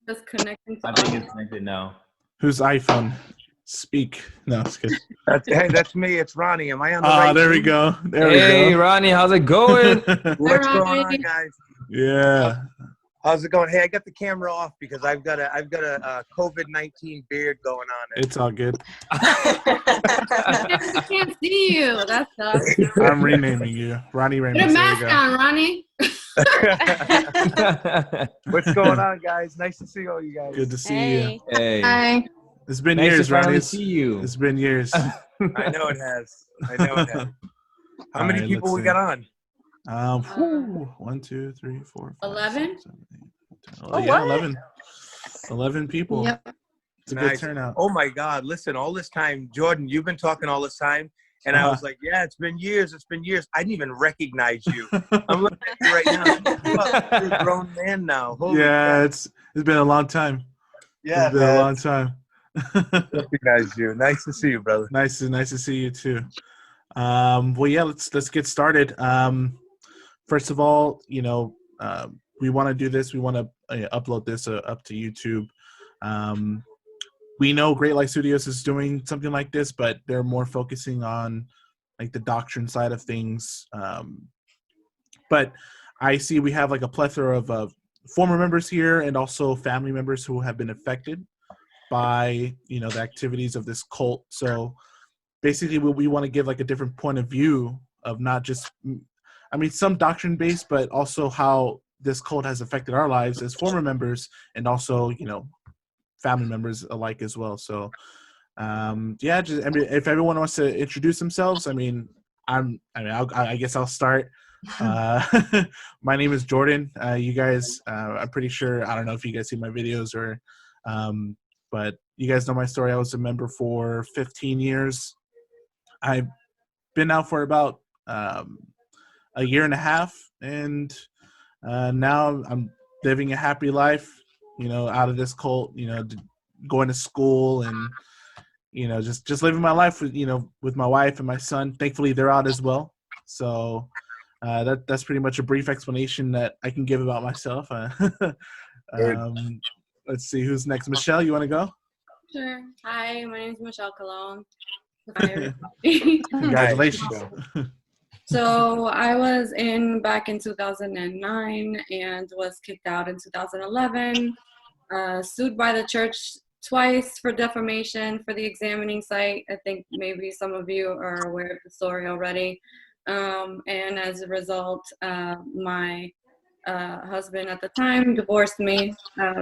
Just connecting to I think it's connected now. Whose iPhone? Speak. No, it's good. That's me. It's Ronnie. Am I on the Oh, right? there we team? go. There Hey, we go. Ronnie, how's it going? What's Hi, going on, Ronnie. guys? Yeah. How's it going? Hey, I got the camera off because I've got a COVID-19 beard going on. It's all good. I can't see you. That sucks. I'm renaming you. Ronnie Put a Ramos. There we mask go. on, Ronnie. What's going on, guys? Nice to see all you guys. Good to see you. Hey. Hi. It's been Nice years, to finally Ronnie. see you. It's been years. I know it has. How All many right, people let's we see. got on? 1, 2, 3, 4, 5, 11? 6, 7, 8, 10. Oh, Yeah, what? 11. 11 people. Yep. It's a Nice. good turnout. Oh my God! Listen, all this time, Jordan, you've been talking all this time, and I was like, "Yeah, it's been years. It's been years." I didn't even recognize you. I'm looking at you right now. You're a grown man now. Holy Yeah, crap. it's been a long time. Yeah, It's been a long time. recognize you. Nice to see you, brother. Nice to see you too. Well, yeah, let's get started. First of all, we want to do this. We want to upload this up to YouTube. We know Great Light Studios is doing something like this, but they're more focusing on like the doctrine side of things. But I see we have like a plethora of former members here and also family members who have been affected by the activities of this cult. So basically we want to give like a different point of view of not just, some doctrine based, but also how this cult has affected our lives as former members and also, family members alike as well. So, if everyone wants to introduce themselves, I guess I'll start. My name is Jordan. You guys, I'm pretty sure, I don't know if you guys see my videos or, but you guys know my story. I was a member for 15 years. I've been out for about a year and a half, and now I'm living a happy life, out of this cult, going to school and, just living my life with, with my wife and my son. Thankfully, they're out as well. So that's pretty much a brief explanation that I can give about myself. Let's see who's next. Michelle, you want to go? Sure. Hi, my name is Michelle Cologne. Hi, everybody. Congratulations. So I was back in 2009 and was kicked out in 2011, sued by the church twice for defamation for the examining site. I think maybe some of you are aware of the story already. And as a result, my husband at the time divorced me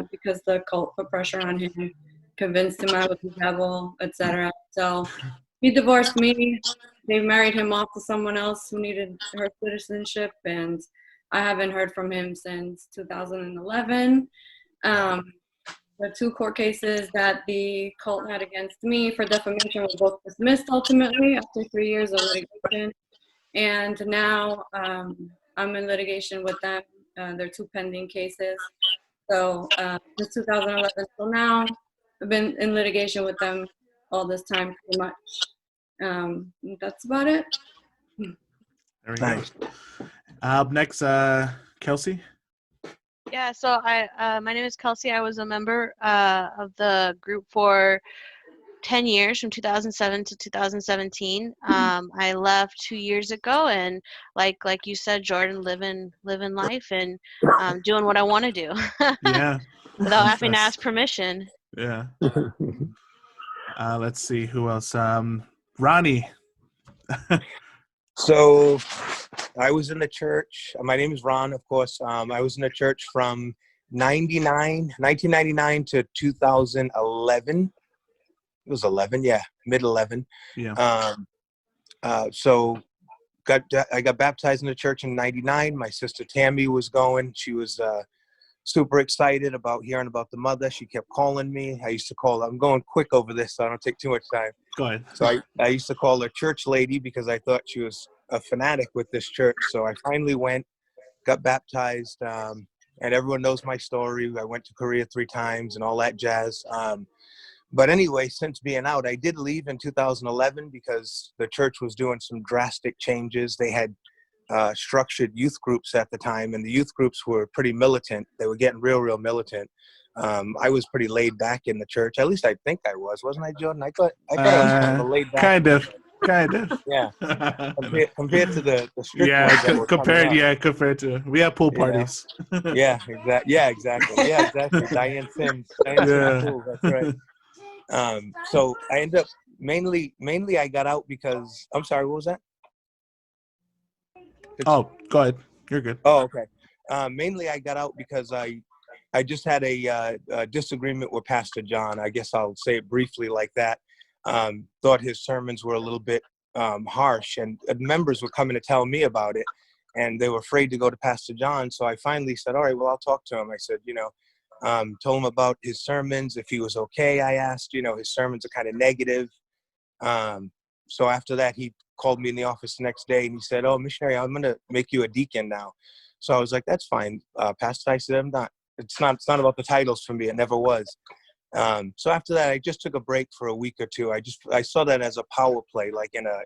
because the cult put pressure on him, convinced him I was the devil, etc. So he divorced me. They married him off to someone else who needed her citizenship, and I haven't heard from him since 2011. The 2 court cases that the cult had against me for defamation were both dismissed ultimately after 3 years of litigation. And now I'm in litigation with them. There are 2 pending cases. So since 2011 till now, I've been in litigation with them all this time pretty much. That's about it. There we go. Up next, Kelsey. Yeah, so my name is Kelsey. I was a member of the group for 10 years, from 2007 to 2017. I left 2 years ago, and like you said, Jordan, living life and doing what I want to do. Yeah. Without having to ask permission. Yeah. Let's see who else. Ronnie. So I was in the church. My name is Ron, of course. I was in the church from 1999 to 2011. It was 11, yeah, mid-11. Yeah. So I got baptized in the church in 99. My sister Tammy was going. She was super excited about hearing about the mother. She kept calling me. I used to call her. I'm going quick over this, so I don't take too much time. Go ahead. So I used to call her church lady because I thought she was a fanatic with this church. So I finally went, got baptized, and everyone knows my story. I went to Korea 3 times and all that jazz. But anyway, since being out, I did leave in 2011 because the church was doing some drastic changes. They had structured youth groups at the time, and the youth groups were pretty militant. They were getting real militant. I was pretty laid back in the church. At least I think I was. Wasn't I, Jordan? I thought I was kind of a laid back. Kind of. Yeah. Compared to the strict yeah, ones that were coming up. compared to we have pool parties. Yeah, exactly. Diane Sims. Yeah. Cool, that's right. So I ended up mainly I got out because I'm sorry, what was that? Oh, go ahead. You're good. Oh, okay. Mainly I got out because I just had a disagreement with Pastor John. I guess I'll say it briefly like that. Thought his sermons were a little bit harsh, and members were coming to tell me about it, and they were afraid to go to Pastor John. So I finally said, all right, well, I'll talk to him. I said, told him about his sermons, if he was okay. I asked, his sermons are kind of negative. So after that, he called me in the office the next day, and he said, oh, missionary, I'm going to make you a deacon now. So I was like, that's fine, Pastor. I said, it's not about the titles for me. It never was. So after that, I just took a break for a week or two. I saw that as a power play, like in a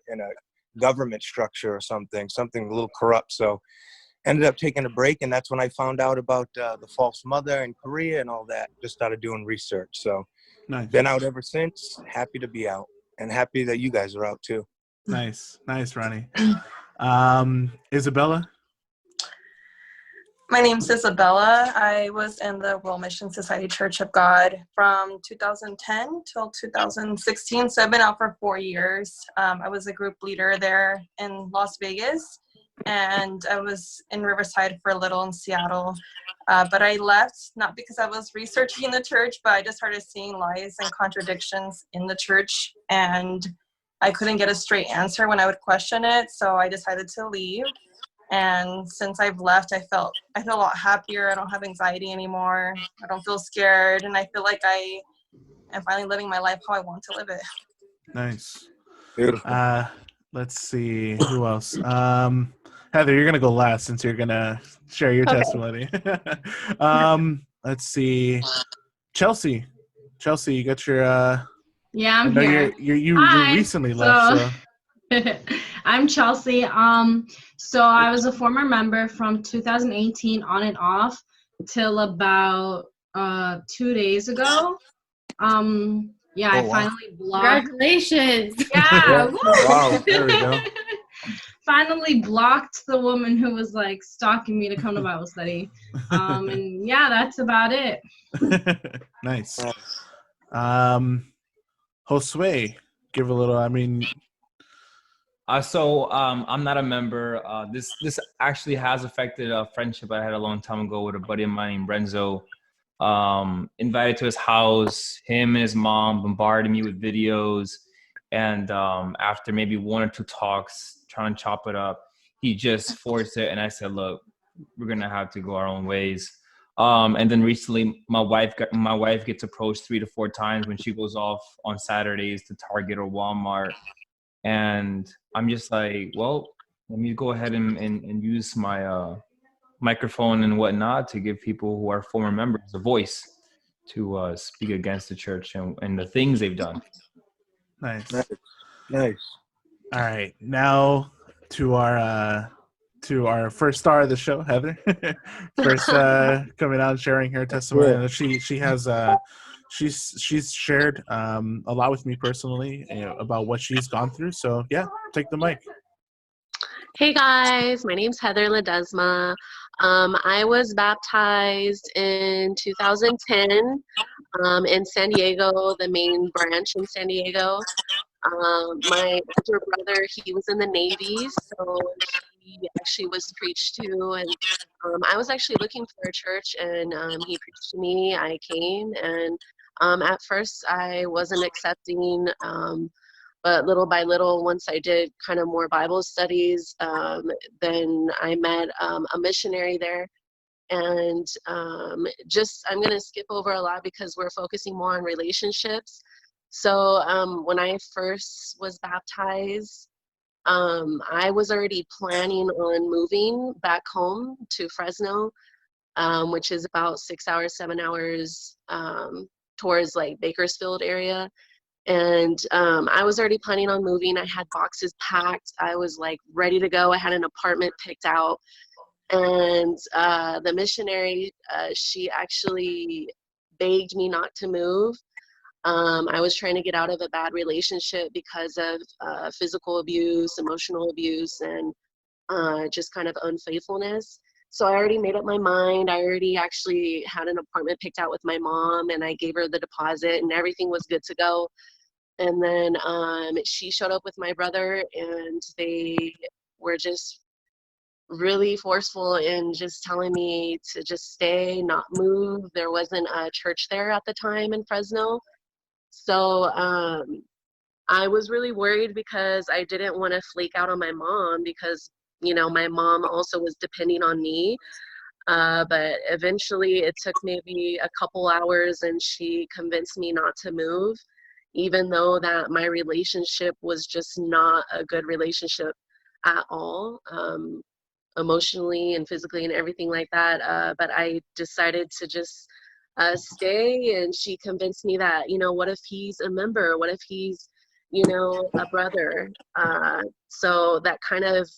government structure or something a little corrupt. So ended up taking a break, and that's when I found out about the false mother in Korea and all that. Just started doing research. So Nice. Been out ever since. Happy to be out, and happy that you guys are out too. Nice, Ronnie. Isabella? My name's Isabella. I was in the World Mission Society Church of God from 2010 till 2016, so I've been out for 4 years. I was a group leader there in Las Vegas, and I was in Riverside for a little in Seattle. But I left, not because I was researching the church, but I just started seeing lies and contradictions in the church, and I couldn't get a straight answer when I would question it, so I decided to leave. And since I've left, I feel a lot happier. I don't have anxiety anymore. I don't feel scared. And I feel like I am finally living my life how I want to live it. Nice. Beautiful. Let's see. Who else? Heather, you're going to go last since you're going to share your testimony. Let's see. Chelsea, you got your... Yeah, I'm here. You recently left, so... I'm Chelsea. So I was a former member from 2018 on and off till about 2 days ago. I finally blocked. Congratulations! Yeah. Wow, there we go. Finally blocked the woman who was like stalking me to come to Bible study. And yeah, that's about it. Nice. Josue, give a little. I'm not a member. This actually has affected a friendship I had a long time ago with a buddy of mine named Renzo. Invited to his house, him and his mom bombarded me with videos, and after maybe 1 or 2 talks, trying to chop it up, he just forced it, and I said, look, we're gonna have to go our own ways. And then recently, my wife gets approached 3 to 4 times when she goes off on Saturdays to Target or Walmart. And I'm just like, well, let me go ahead and use my microphone and whatnot to give people who are former members a voice to speak against the church and the things they've done. Nice. Nice. All right, now to our first star of the show, Heather. First coming out and sharing her testimony. Yeah. She has she's shared a lot with me personally about what she's gone through. So yeah, take the mic. Hey guys, my name's Heather Ledesma. I was baptized in 2010 in San Diego, the main branch in San Diego. My older brother, he was in the Navy, so he actually was preached to, and I was actually looking for a church, and he preached to me. I came, and at first I wasn't accepting, but little by little, once I did kind of more Bible studies, then I met a missionary there. And I'm going to skip over a lot because we're focusing more on relationships. So when I first was baptized, I was already planning on moving back home to Fresno, which is about 6 hours, 7 hours towards like Bakersfield area. And I was already planning on moving. I had boxes packed. I was like ready to go. I had an apartment picked out. And the missionary, she actually begged me not to move. I was trying to get out of a bad relationship because of physical abuse, emotional abuse, and just kind of unfaithfulness. So I already made up my mind. I already actually had an apartment picked out with my mom, and I gave her the deposit, and everything was good to go. And then she showed up with my brother, and they were just really forceful in just telling me to just stay, not move. There wasn't a church there at the time in Fresno. So I was really worried because I didn't want to flake out on my mom because, you know, my mom also was depending on me. But eventually it took maybe a couple hours and she convinced me not to move, even though that my relationship was just not a good relationship at all, emotionally and physically and everything like that. But I decided to just stay, and she convinced me that, you know, what if he's a member? What if he's, you know, a brother? So that kind of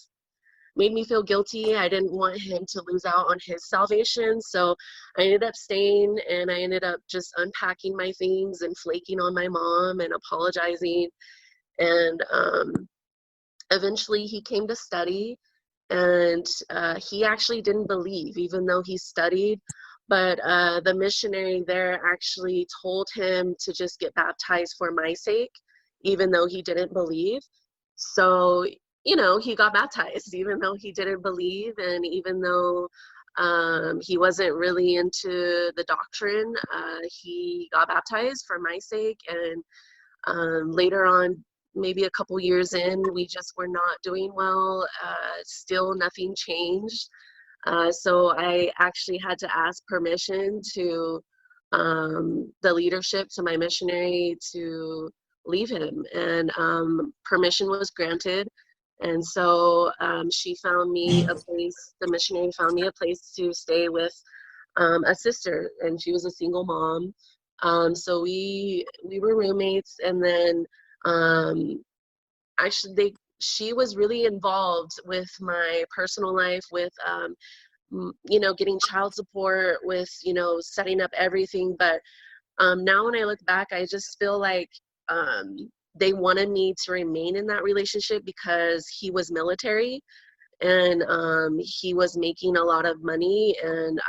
made me feel guilty. I didn't want him to lose out on his salvation. So I ended up staying, and I ended up just unpacking my things and flaking on my mom and apologizing. And eventually he came to study, and he actually didn't believe, even though he studied. But the missionary there actually told him to just get baptized for my sake, even though he didn't believe. So, you know, he got baptized, even though he didn't believe, and even though he wasn't really into the doctrine, he got baptized for my sake. And later on, maybe a couple years in, we just were not doing well. Still nothing changed. So I actually had to ask permission to the leadership, to my missionary, to leave him. And permission was granted. And so she found me a place, the missionary found me a place to stay with a sister, and she was a single mom. So we were roommates, and then actually she was really involved with my personal life, with you know, getting child support, with, you know, setting up everything. But now when I look back, I just feel like they wanted me to remain in that relationship because he was military, and he was making a lot of money. And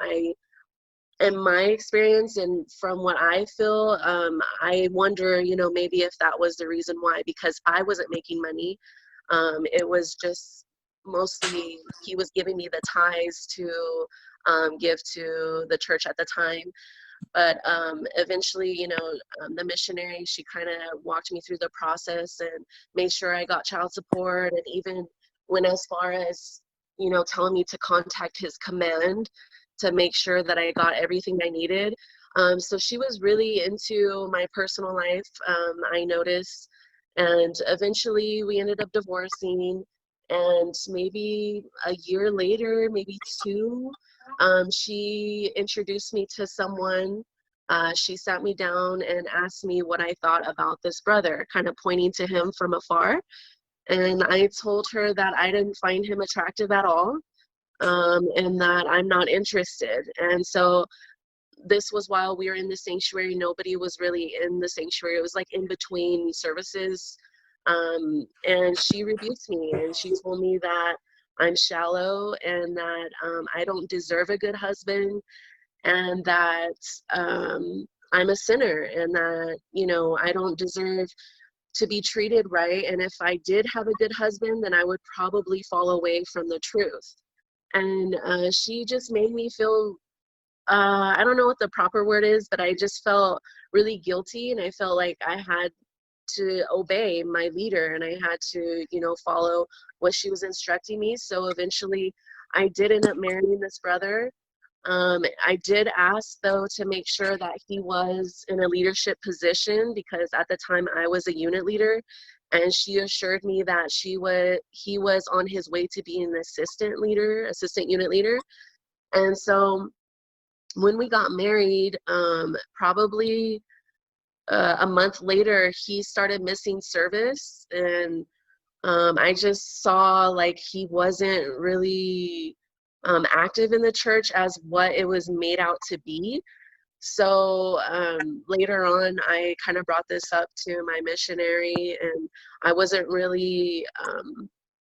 in my experience and from what I feel, I wonder, you know, maybe if that was the reason why, because I wasn't making money. It was just mostly he was giving me the tithes to give to the church at the time. But eventually, you know, the missionary, she kind of walked me through the process and made sure I got child support, and even went as far as, you know, telling me to contact his command to make sure that I got everything I needed. So she was really into my personal life, I noticed. And eventually we ended up divorcing. And maybe a year later, maybe two, she introduced me to someone. She sat me down and asked me what I thought about this brother, kind of pointing to him from afar. And I told her that I didn't find him attractive at all, and that I'm not interested. And so this was while we were in the sanctuary. Nobody was really in the sanctuary. It was like in between services. And she rebuked me, and she told me that I'm shallow, and that I don't deserve a good husband, and that I'm a sinner, and that, you know, I don't deserve to be treated right. And if I did have a good husband, then I would probably fall away from the truth. And she just made me feel, I don't know what the proper word is, but I just felt really guilty, and I felt like I had to obey my leader, and I had to, you know, follow what she was instructing me. So eventually I did end up marrying this brother. I did ask, though, to make sure that he was in a leadership position, because at the time I was a unit leader, and she assured me that he was on his way to being an assistant unit leader. And so when we got married, probably a month later, he started missing service, and I just saw like he wasn't really active in the church as what it was made out to be. So later on, I kind of brought this up to my missionary, and I wasn't really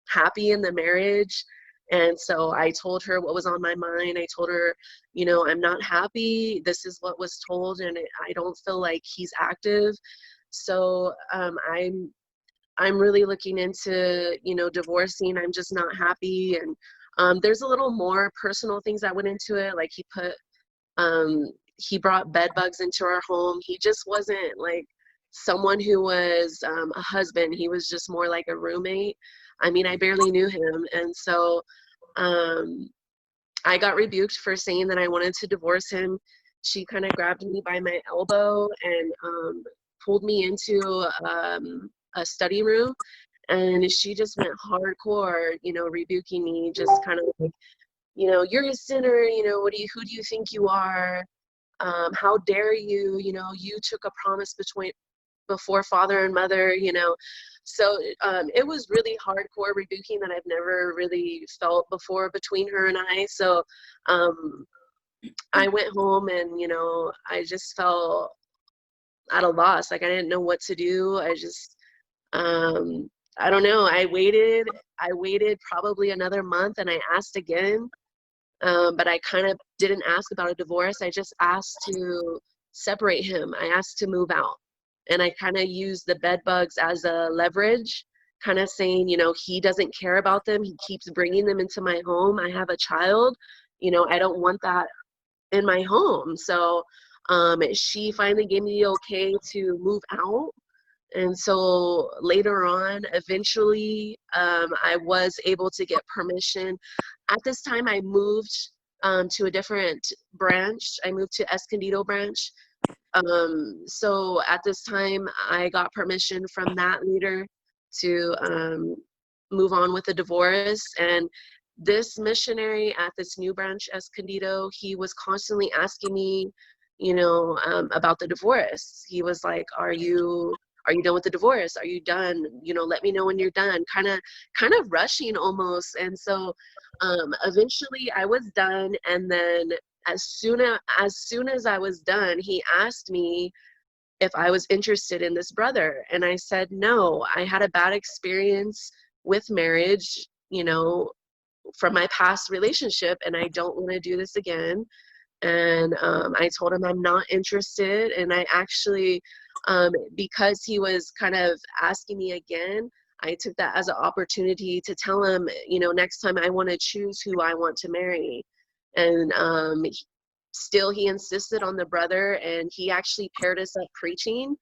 happy in the marriage. And so I told her what was on my mind. I told her, you know, I'm not happy. This is what was told, and I don't feel like he's active. So I'm really looking into, you know, divorcing. I'm just not happy. And there's a little more personal things that went into it. Like he brought bed bugs into our home. He just wasn't like someone who was a husband. He was just more like a roommate. I mean, I barely knew him. And so I got rebuked for saying that I wanted to divorce him. She kind of grabbed me by my elbow and pulled me into a study room. And she just went hardcore, you know, rebuking me, just kind of like, you know, you're a sinner, you know, who do you think you are? How dare you, you know, you took a promise before father and mother, you know. So it was really hardcore rebuking that I've never really felt before between her and I. So I went home and, you know, I just felt at a loss. Like I didn't know what to do. I just, I don't know. I waited probably another month, and I asked again. But I kind of didn't ask about a divorce. I just asked to separate him. I asked to move out. And I kind of used the bed bugs as a leverage, kind of saying, you know, he doesn't care about them. He keeps bringing them into my home. I have a child. You know, I don't want that in my home. So she finally gave me the okay to move out. And so later on, eventually, I was able to get permission. At this time, I moved to a different branch. I moved to Escondido branch. So at this time, I got permission from that leader to move on with the divorce. And this missionary at this new branch, Escondido, he was constantly asking me, you know, about the divorce. He was like, are you done with the divorce? Are you done? You know, let me know when you're done. Kind of rushing almost. And so eventually I was done. And then as soon as I was done, he asked me if I was interested in this brother. And I said, no, I had a bad experience with marriage, you know, from my past relationship, and I don't want to do this again. And I told him I'm not interested. And I actually, because he was kind of asking me again, I took that as an opportunity to tell him, you know, next time I want to choose who I want to marry. And still he insisted on the brother, and he actually paired us up preaching.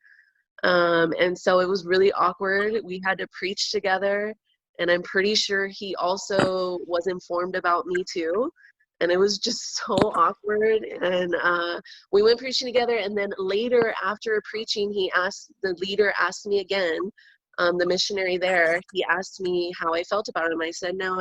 And so it was really awkward. We had to preach together, and I'm pretty sure he also was informed about me too. And it was just so awkward. And we went preaching together. And then later, after preaching, the leader asked me again, the missionary there, he asked me how I felt about him. I said, no,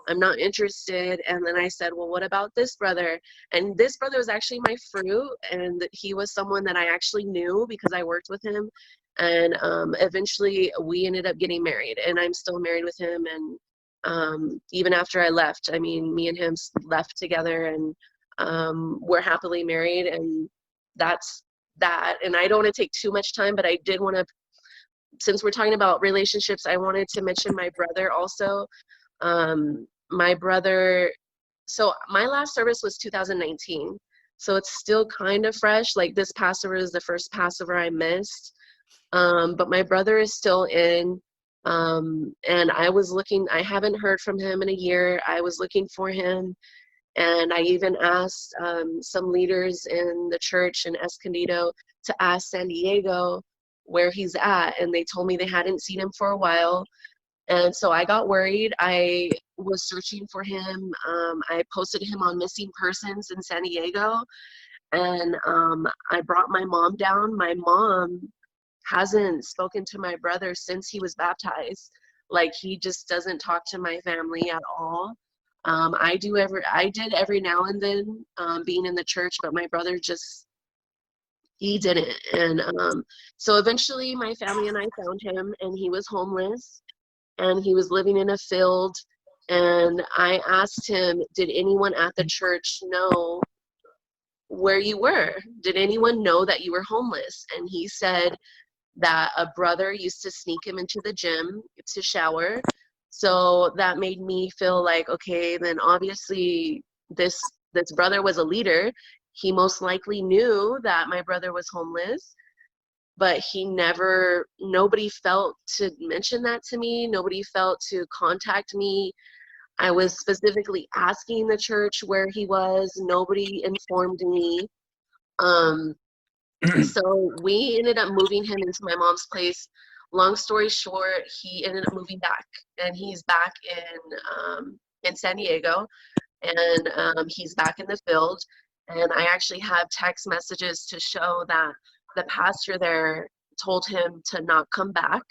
I'm not interested. And then I said, well, what about this brother? And this brother was actually my fruit. And he was someone that I actually knew because I worked with him. And eventually we ended up getting married, and I'm still married with him. And even after I left, I mean, me and him left together, and we're happily married, and that's that. And I don't want to take too much time, but I did want to, since we're talking about relationships, I wanted to mention my brother also. My brother, so my last service was 2019, so it's still kind of fresh. Like this Passover is the first Passover I missed, but my brother is still in. And I haven't heard from him in a year. I was looking for him, and I even asked some leaders in the church in Escondido to ask San Diego where he's at, and they told me they hadn't seen him for a while. And so I got worried. I was searching for him. I posted him on missing persons in San Diego, and I brought my mom down. My mom hasn't spoken to my brother since he was baptized. Like, he just doesn't talk to my family at all. I did every now and then, being in the church, but my brother just He didn't. And so eventually my family and I found him, and he was homeless and he was living in a field. And I asked him, did anyone at the church know where you were? Did anyone know that you were homeless? And he said that a brother used to sneak him into the gym to shower. So that made me feel like, okay, then obviously this brother was a leader. He most likely knew that my brother was homeless, but nobody felt to mention that to me. Nobody felt to contact me. I was specifically asking the church where he was. Nobody informed me. So we ended up moving him into my mom's place. Long story short, he ended up moving back, and he's back in San Diego, and he's back in the field. And I actually have text messages to show that the pastor there told him to not come back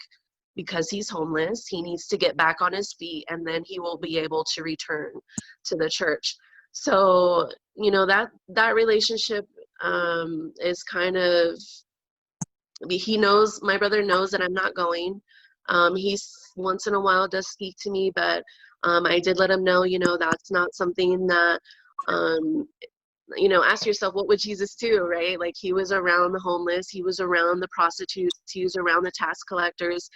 because he's homeless. He needs to get back on his feet, and then he will be able to return to the church. So, you know, that relationship is kind of, my brother knows that I'm not going. He's once in a while does speak to me, but I did let him know, you know, that's not something that, you know, ask yourself, what would Jesus do, right? Like, he was around the homeless, he was around the prostitutes, he was around the tax collectors.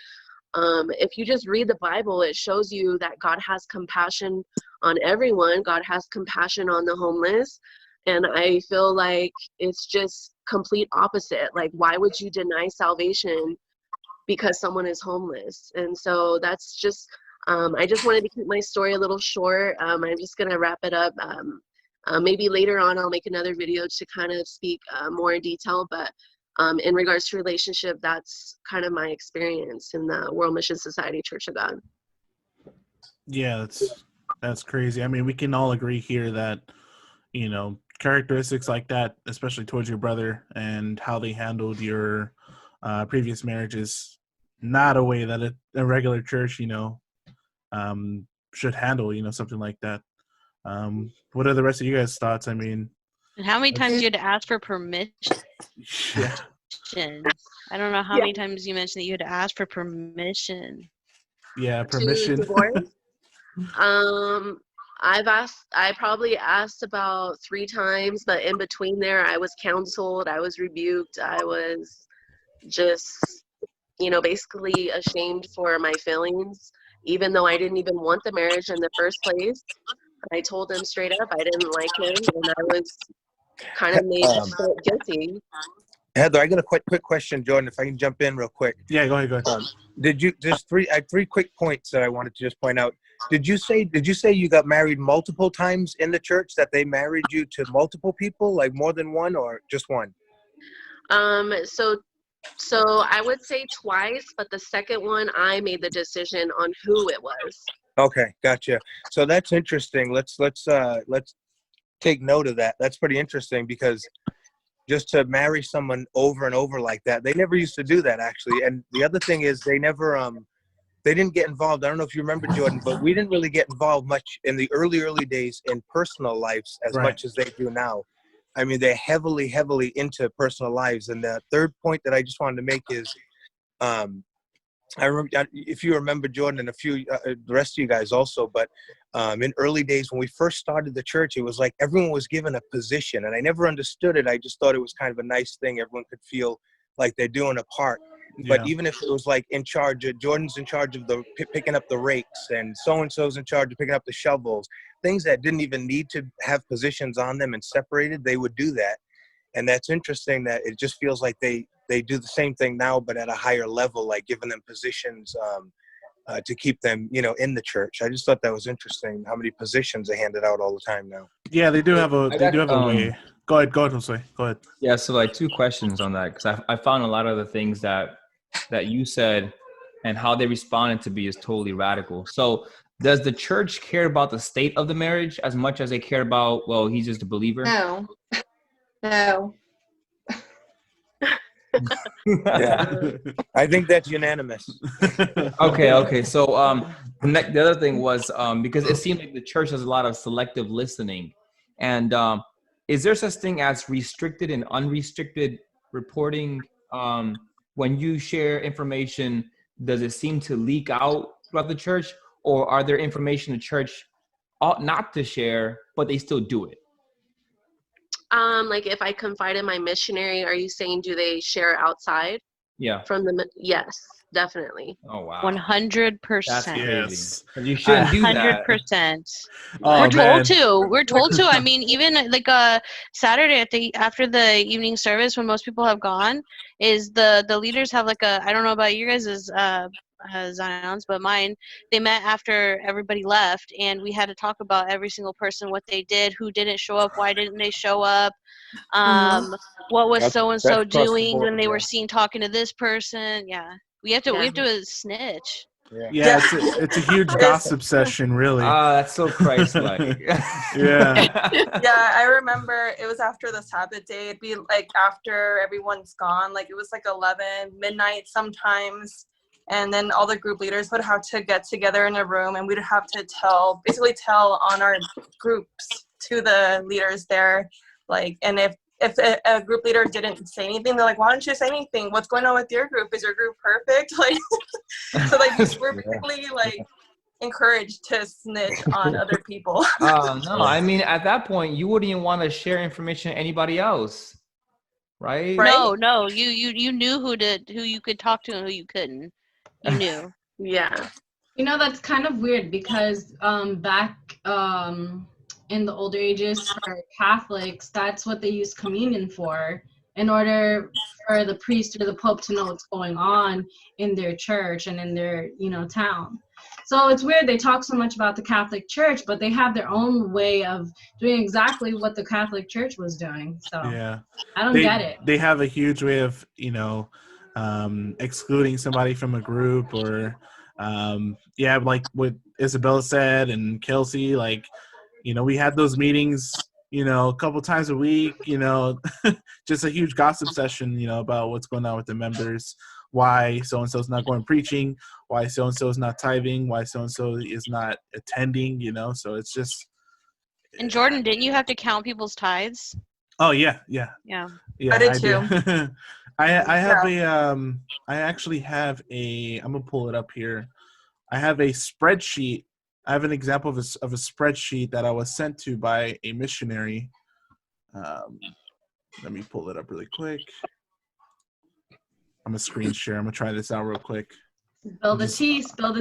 If you just read the Bible, it shows you that God has compassion on everyone. God has compassion on the homeless. And I feel like it's just complete opposite. Like, why would you deny salvation because someone is homeless? And so that's just, I just wanted to keep my story a little short. I'm just going to wrap it up. Maybe later on I'll make another video to kind of speak more in detail, but in regards to relationship, that's kind of my experience in the World Mission Society Church of God. Yeah, that's crazy. I mean, we can all agree here that, you know, characteristics like that, especially towards your brother and how they handled your previous marriages, not a way that a regular church, you know, should handle, you know, something like that. What are the rest of you guys' thoughts? I mean, and how many times you had to ask for permission? Yeah. I don't know how many times you mentioned that you had to ask for permission. Yeah, permission. To divorce? I probably asked about 3 times, but in between there, I was counseled, I was rebuked, I was just, you know, basically ashamed for my feelings, even though I didn't even want the marriage in the first place. I told him straight up I didn't like him, and I was kind of made to feel guilty. Heather, I got a quick question, Jordan, if I can jump in real quick. Yeah, go ahead. I had 3 quick points that I wanted to just point out. Did you say you got married multiple times in the church, that they married you to multiple people, like more than one, or just one? So I would say twice, but the second one, I made the decision on who it was. Okay, gotcha. So that's interesting. Let's take note of that. That's pretty interesting, because just to marry someone over and over like that, they never used to do that, actually. And the other thing is, they never they didn't get involved. I don't know if you remember, Jordan, but we didn't really get involved much in the early days in personal lives as much as they do now. I mean, they're heavily into personal lives. And the third point that I just wanted to make is, I remember, if you remember, Jordan, and a few, the rest of you guys also, but in early days when we first started the church, it was like everyone was given a position, and I never understood it. I just thought it was kind of a nice thing. Everyone could feel like they're doing a part. But even if it was like in charge, Jordan's in charge of the picking up the rakes, and so-and-so's in charge of picking up the shovels, things that didn't even need to have positions on them and separated, they would do that. And that's interesting that it just feels like they do the same thing now, but at a higher level, like giving them positions to keep them, you know, in the church. I just thought that was interesting, how many positions they handed out all the time now. Yeah, they do have a way. Go ahead, Jose. Go ahead. Yeah, so like 2 questions on that, because I found a lot of the things that you said and how they responded to be is totally radical. So does the church care about the state of the marriage as much as they care about, well, he's just a believer? No. Yeah, I think that's unanimous. Okay. So the other thing was because it seemed like the church has a lot of selective listening, and is there such thing as restricted and unrestricted reporting, when you share information, does it seem to leak out throughout the church, or are there information the church ought not to share, but they still do it? Like if I confide in my missionary, are you saying do they share outside? Yeah. From the yes, definitely. Oh wow. 100%. That's crazy. Yes. 'Cause you shouldn't do that. 100%. Oh, We're man. told to. We're told to. I mean, even like Saturday after the evening service, when most people have gone, is the leaders have like a, I don't know about you guys' Zion's, but mine, they met after everybody left, and we had to talk about every single person, what they did, who didn't show up, why didn't they show up, what was so and so That's across the doing when board, they were yeah. seen talking to this person. Yeah, we have to snitch. Yeah, it's a huge gossip session, really. That's so Christ-like. Yeah. Yeah, I remember it was after the Sabbath day. It'd be like after everyone's gone, like it was like 11, midnight sometimes. And then all the group leaders would have to get together in a room, and we'd have to basically tell on our groups to the leaders there. Like, and if a group leader didn't say anything, they're like, why don't you say anything? What's going on with your group? Is your group perfect? Like, so like we're basically like encouraged to snitch on other people. No, I mean, at that point, you wouldn't even want to share information to anybody else, right? No, you knew who you could talk to and who you couldn't. You knew. Yeah. You know, that's kind of weird because back in the older ages for Catholics, that's what they use communion for, in order for the priest or the pope to know what's going on in their church and in their, town. So it's weird they talk so much about the Catholic Church, but they have their own way of doing exactly what the Catholic Church was doing. So Yeah. I don't get it. They have a huge way of, excluding somebody from a group, or like what Isabella said and Kelsey, like, we had those meetings, a couple times a week, just a huge gossip session, about what's going on with the members, why so-and-so is not going preaching, why so-and-so is not tithing, why so-and-so is not attending, so it's just. And Jordan, didn't you have to count people's tithes? Oh, yeah. I did too. I have I actually have I'm gonna pull it up here. I have a spreadsheet. I have an example of a spreadsheet that I was sent to by a missionary. Let me pull it up really quick. I'm gonna screen share. I'm gonna try this out real quick. Spill the tea. I'm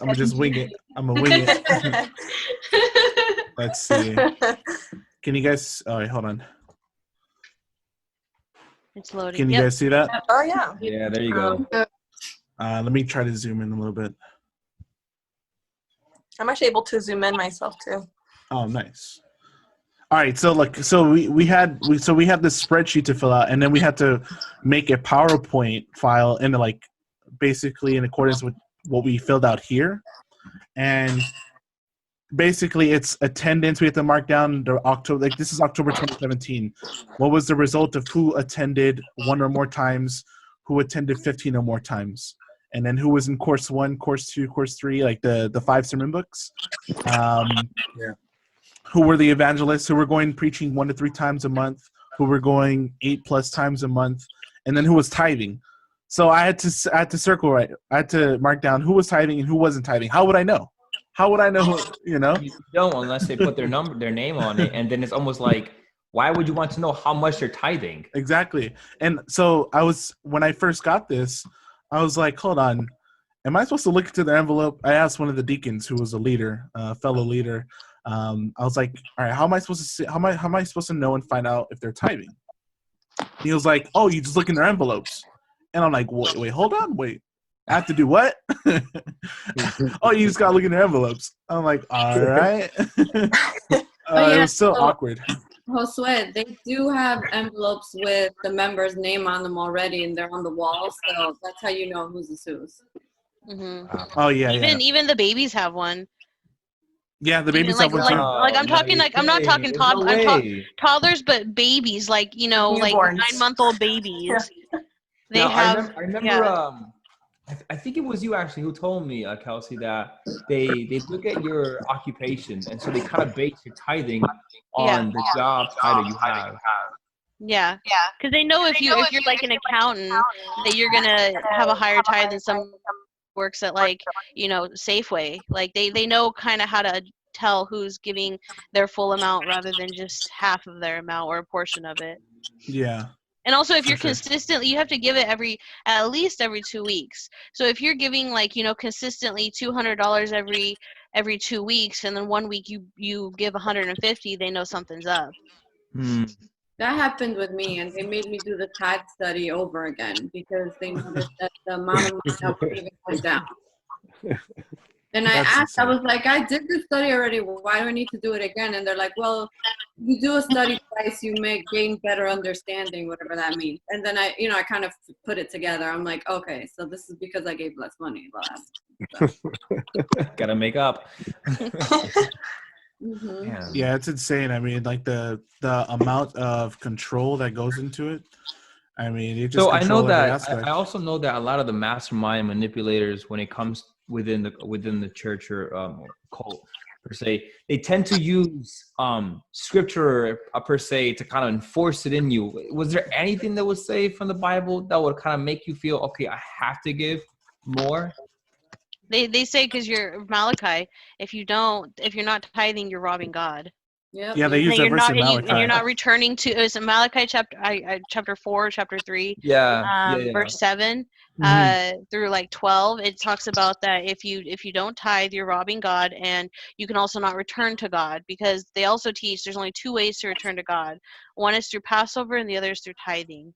gonna just wing it. I'm gonna wing it. Let's see. Can you guys? Oh, wait, hold on. It's loading. Can you guys see that? Oh yeah. Yeah, there you go. Let me try to zoom in a little bit. I'm actually able to zoom in myself too. Oh, nice. All right, so we had this spreadsheet to fill out, and then we had to make a PowerPoint file in basically in accordance with what we filled out here, and basically it's attendance. We have to mark down the October. Like, this is October 2017. What was the result of who attended 1 or more times, who attended 15 or more times, and then who was in course 1, course 2, course 3, like the 5 sermon books. Who were the evangelists who were going preaching 1 to 3 times a month, who were going 8+ times a month, and then who was tithing. So I had to circle right. I had to mark down who was tithing and who wasn't tithing. How would I know? How would I know who, You don't, unless they put their name on it, and then it's almost like, why would you want to know how much they're tithing? Exactly. And so when I first got this, I was like, hold on, am I supposed to look into the envelope? I asked one of the deacons who was a leader, fellow leader. I was like, all right, how am I supposed to see, how am I supposed to know and find out if they're tithing? He was like, oh, you just look in their envelopes. And I'm like, wait, hold on, wait. I have to do what? Oh, you just gotta look in their envelopes. I'm like, all right. It was so awkward. Josue, they do have envelopes with the member's name on them already, and they're on the wall, so that's how you know who's whose. Mm-hmm. Oh yeah, Even the babies have one. Yeah, the babies have one too. I'm talking I'm not talking toddlers. I'm toddlers, but babies, like like Newborns. 9-month-old babies. They Now, have. I remember. I think it was you actually who told me, Kelsey, that they look at your occupation, and so they kind of base your tithing on the job title you have. Yeah, because they know if you're like an accountant that you're gonna have a higher tithe than some works at like Safeway. Like they know kind of how to tell who's giving their full amount rather than just half of their amount or a portion of it. Yeah. And also, if you're For sure. consistently, you have to give it at least every 2 weeks. So if you're giving like consistently $200 every 2 weeks, and then 1 week you give 150, they know something's up. That happened with me, and they made me do the tithe study over again because they noticed that the amount of money that was even went down. And I asked, I was like, I did this study already. Why do I need to do it again? And they're like, well, you do a study twice, you may gain better understanding, whatever that means. And then I kind of put it together. I'm like, okay, so this is because I gave less money last. So. Gotta make up. Yeah, it's insane. I mean, like the amount of control that goes into it. I mean, you just so I know that aspect. I also know that a lot of the mastermind manipulators, when it comes within the church or cult per se, they tend to use scripture per se to kind of enforce it in you. Was there anything that was said from the Bible that would kind of make you feel, okay, I have to give more? They say because you're Malachi, if you're not tithing, you're robbing God. Yep. Yeah, they use that verse in Malachi. And you're not returning to, is it Malachi chapter 4, chapter 3, verse 7 through like 12. It talks about that if you don't tithe, you're robbing God, and you can also not return to God, because they also teach there's only 2 ways to return to God. One is through Passover, and the other is through tithing.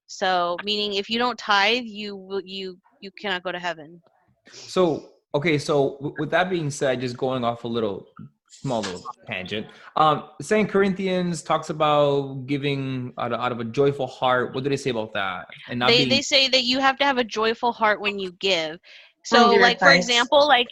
So meaning if you don't tithe, you cannot go to heaven. So, okay, so with that being said, just going off a small little tangent, St. Corinthians talks about giving out of a joyful heart. What do they say about that? And they say that you have to have a joyful heart when you give. So like, for example, like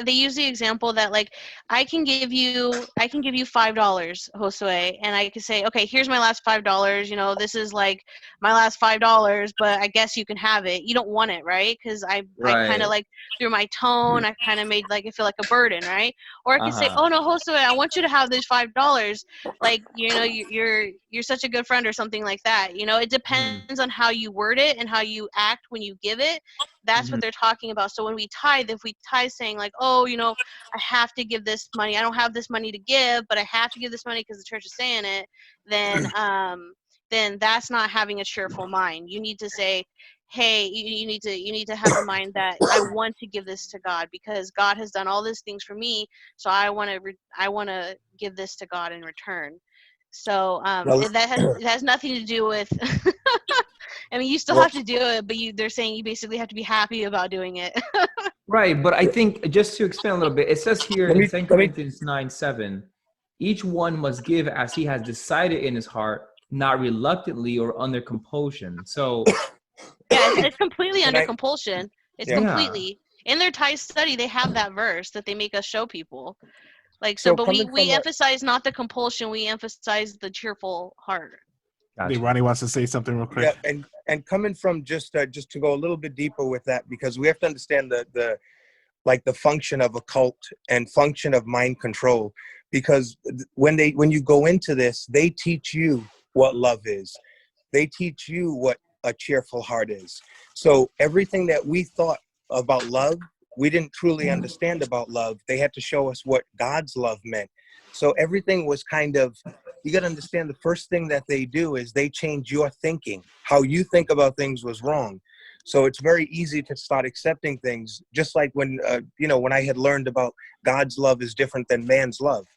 they use the example that like I can give you $5, Josue, and I can say, okay, here's my last $5. This is like my last $5, but I guess you can have it. You don't want it, right? Because I kind of like through my tone, I kind of made like it feel like a burden, right? Or I can say, oh no, Josue, I want you to have this $5. Like you're such a good friend or something like that. It depends on how you word it and how you act when you give it. That's what they're talking about. So when we tithe, if we tithe saying like, oh, I have to give this money. I don't have this money to give, but I have to give this money because the church is saying it. Then that's not having a cheerful mind. You need to say, hey, you need to have a mind that I want to give this to God because God has done all these things for me. So I want to give this to God in return. So it has nothing to do with. I mean, you still have to do it, but they're saying you basically have to be happy about doing it. Right, but I think just to expand a little bit, it says here in 2 Corinthians 9:7, each one must give as he has decided in his heart, not reluctantly or under compulsion. So yeah, it's completely under compulsion. It's completely in their tithe study. They have that verse that they make us show people. Like so, but we emphasize not the compulsion. We emphasize the cheerful heart. Gotcha. I think Ronnie wants to say something real quick. Yeah, and coming from just to go a little bit deeper with that, because we have to understand the function of a cult and function of mind control. Because when you go into this, they teach you what love is. They teach you what a cheerful heart is. So everything that we thought about love, we didn't truly understand about love. They had to show us what God's love meant. So everything was kind of, you got to understand the first thing that they do is they change your thinking. How you think about things was wrong. So it's very easy to start accepting things, just like when I had learned about God's love is different than man's love.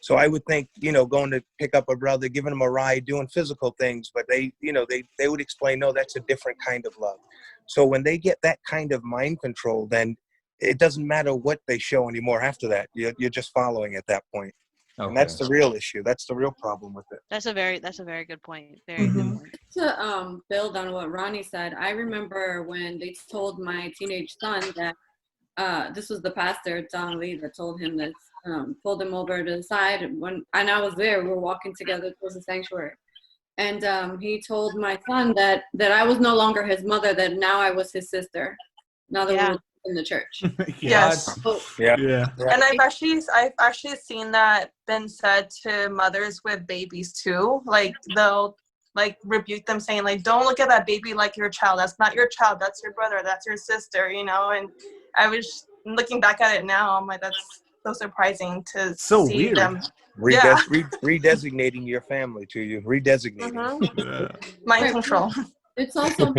So I would think, going to pick up a brother, giving him a ride, doing physical things, but they would explain, no, that's a different kind of love. So when they get that kind of mind control, then it doesn't matter what they show anymore after that. You're just following at that point. Okay. And that's the real issue. That's the real problem with it. That's a very good point. Very good point. To build on what Ronnie said, I remember when they told my teenage son that this was the pastor, John Lee, that told him this, pulled him over to the side. And I was there. We were walking together towards the sanctuary. And he told my son that I was no longer his mother, that now I was his sister. Now that we were in the church. Yes. Yeah. And I've actually seen that been said to mothers with babies too. Like they'll like rebuke them, saying like, don't look at that baby like your child. That's not your child. That's your brother. That's your sister, you know. And I was looking back at it now, I'm like, that's so surprising to So see weird. them. Yeah. Redesignating your family to you. Redesignating. Yeah. Mind Right. control. It's also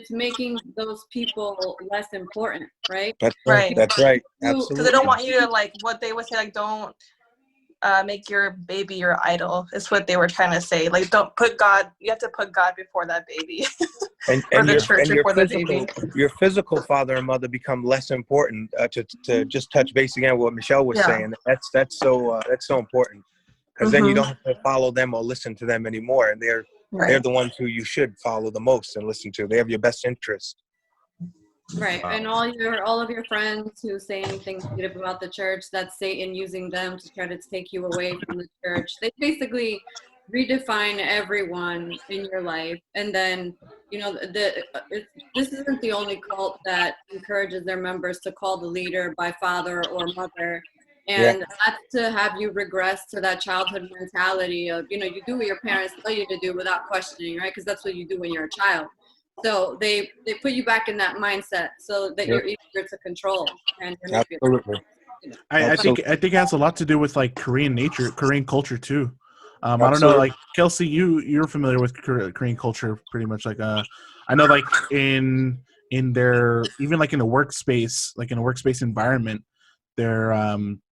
making those people less important, right? That's right. Right. That's right. You- Because they don't Absolutely. want you to, like, what they would say, like, don't make your baby your idol, is what they were trying to say. Like, don't put God, you have to put God before that baby. And, Or and the your church and your before the physical baby. your physical father and mother become less important. To just touch base again what Michelle was Yeah. saying. That's so important, because then you don't have to follow them or listen to them anymore, and they're Right. the ones who you should follow the most and listen to. They have your best interest. Right, and all of your friends who say anything negative about the church, that's Satan using them to try to take you away from the church. They basically redefine everyone in your life, and then this isn't the only cult that encourages their members to call the leader by father or mother, and that's to have you regress to that childhood mentality of you do what your parents tell you to do without questioning, right? Because that's what you do when you're a child. So they put you back in that mindset so that you're easier to control and manipulate. Absolutely. I think it has a lot to do with like Korean culture too. I don't know, like Kelsey, you're familiar with Korean culture pretty much. Like I know like in their, even like in a workspace, like in a workspace environment, they're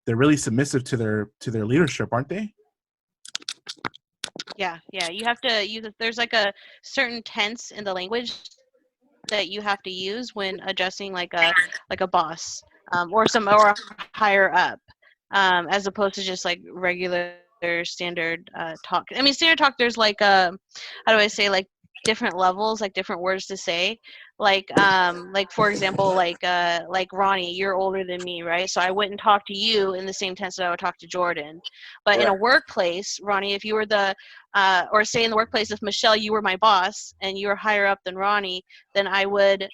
really submissive to their leadership, aren't they? Yeah, you have to use. There's like a certain tense in the language that you have to use when addressing like a boss or higher up, as opposed to just like regular standard talk. I mean, standard talk. There's like how do I say, like different levels, like different words to say. Like for example, like Ronnie, you're older than me, right? So I wouldn't talk to you in the same tense that I would talk to Jordan. But in a workplace, Ronnie, if you were or say in the workplace, if Michelle, you were my boss and you were higher up than Ronnie, then I would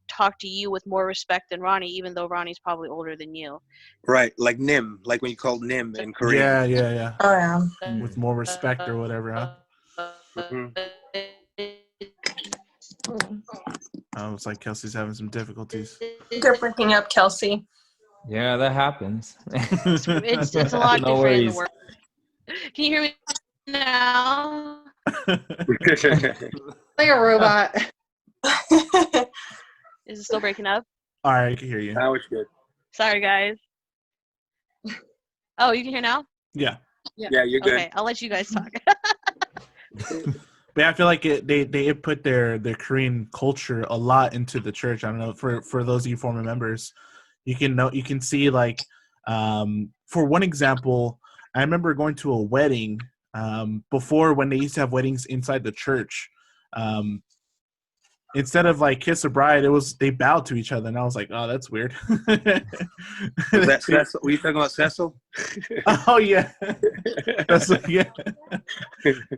talk to you with more respect than Ronnie, even though Ronnie's probably older than you. Right, like Nim, like when you call Nim in Korean. Yeah. Oh, yeah. With more respect or whatever, huh? Mhm. It's like Kelsey's having some difficulties. They're breaking up, Kelsey. Yeah, that happens. It's a lot No different worries. in the work. Can you hear me now? Like a robot. Is it still breaking up? All right, I can hear you. Now it's good. Sorry, guys. Oh, you can hear now? Yeah. Yeah, you're good. Okay, I'll let you guys talk. But yeah, I feel like they put their Korean culture a lot into the church. I don't know, for those of you former members, you can see like for one example, I remember going to a wedding before, when they used to have weddings inside the church. Instead of like kiss a bride, they bowed to each other, and I was like, oh, that's weird. That's Cecil. Were you talking about Cecil? Oh yeah, yeah.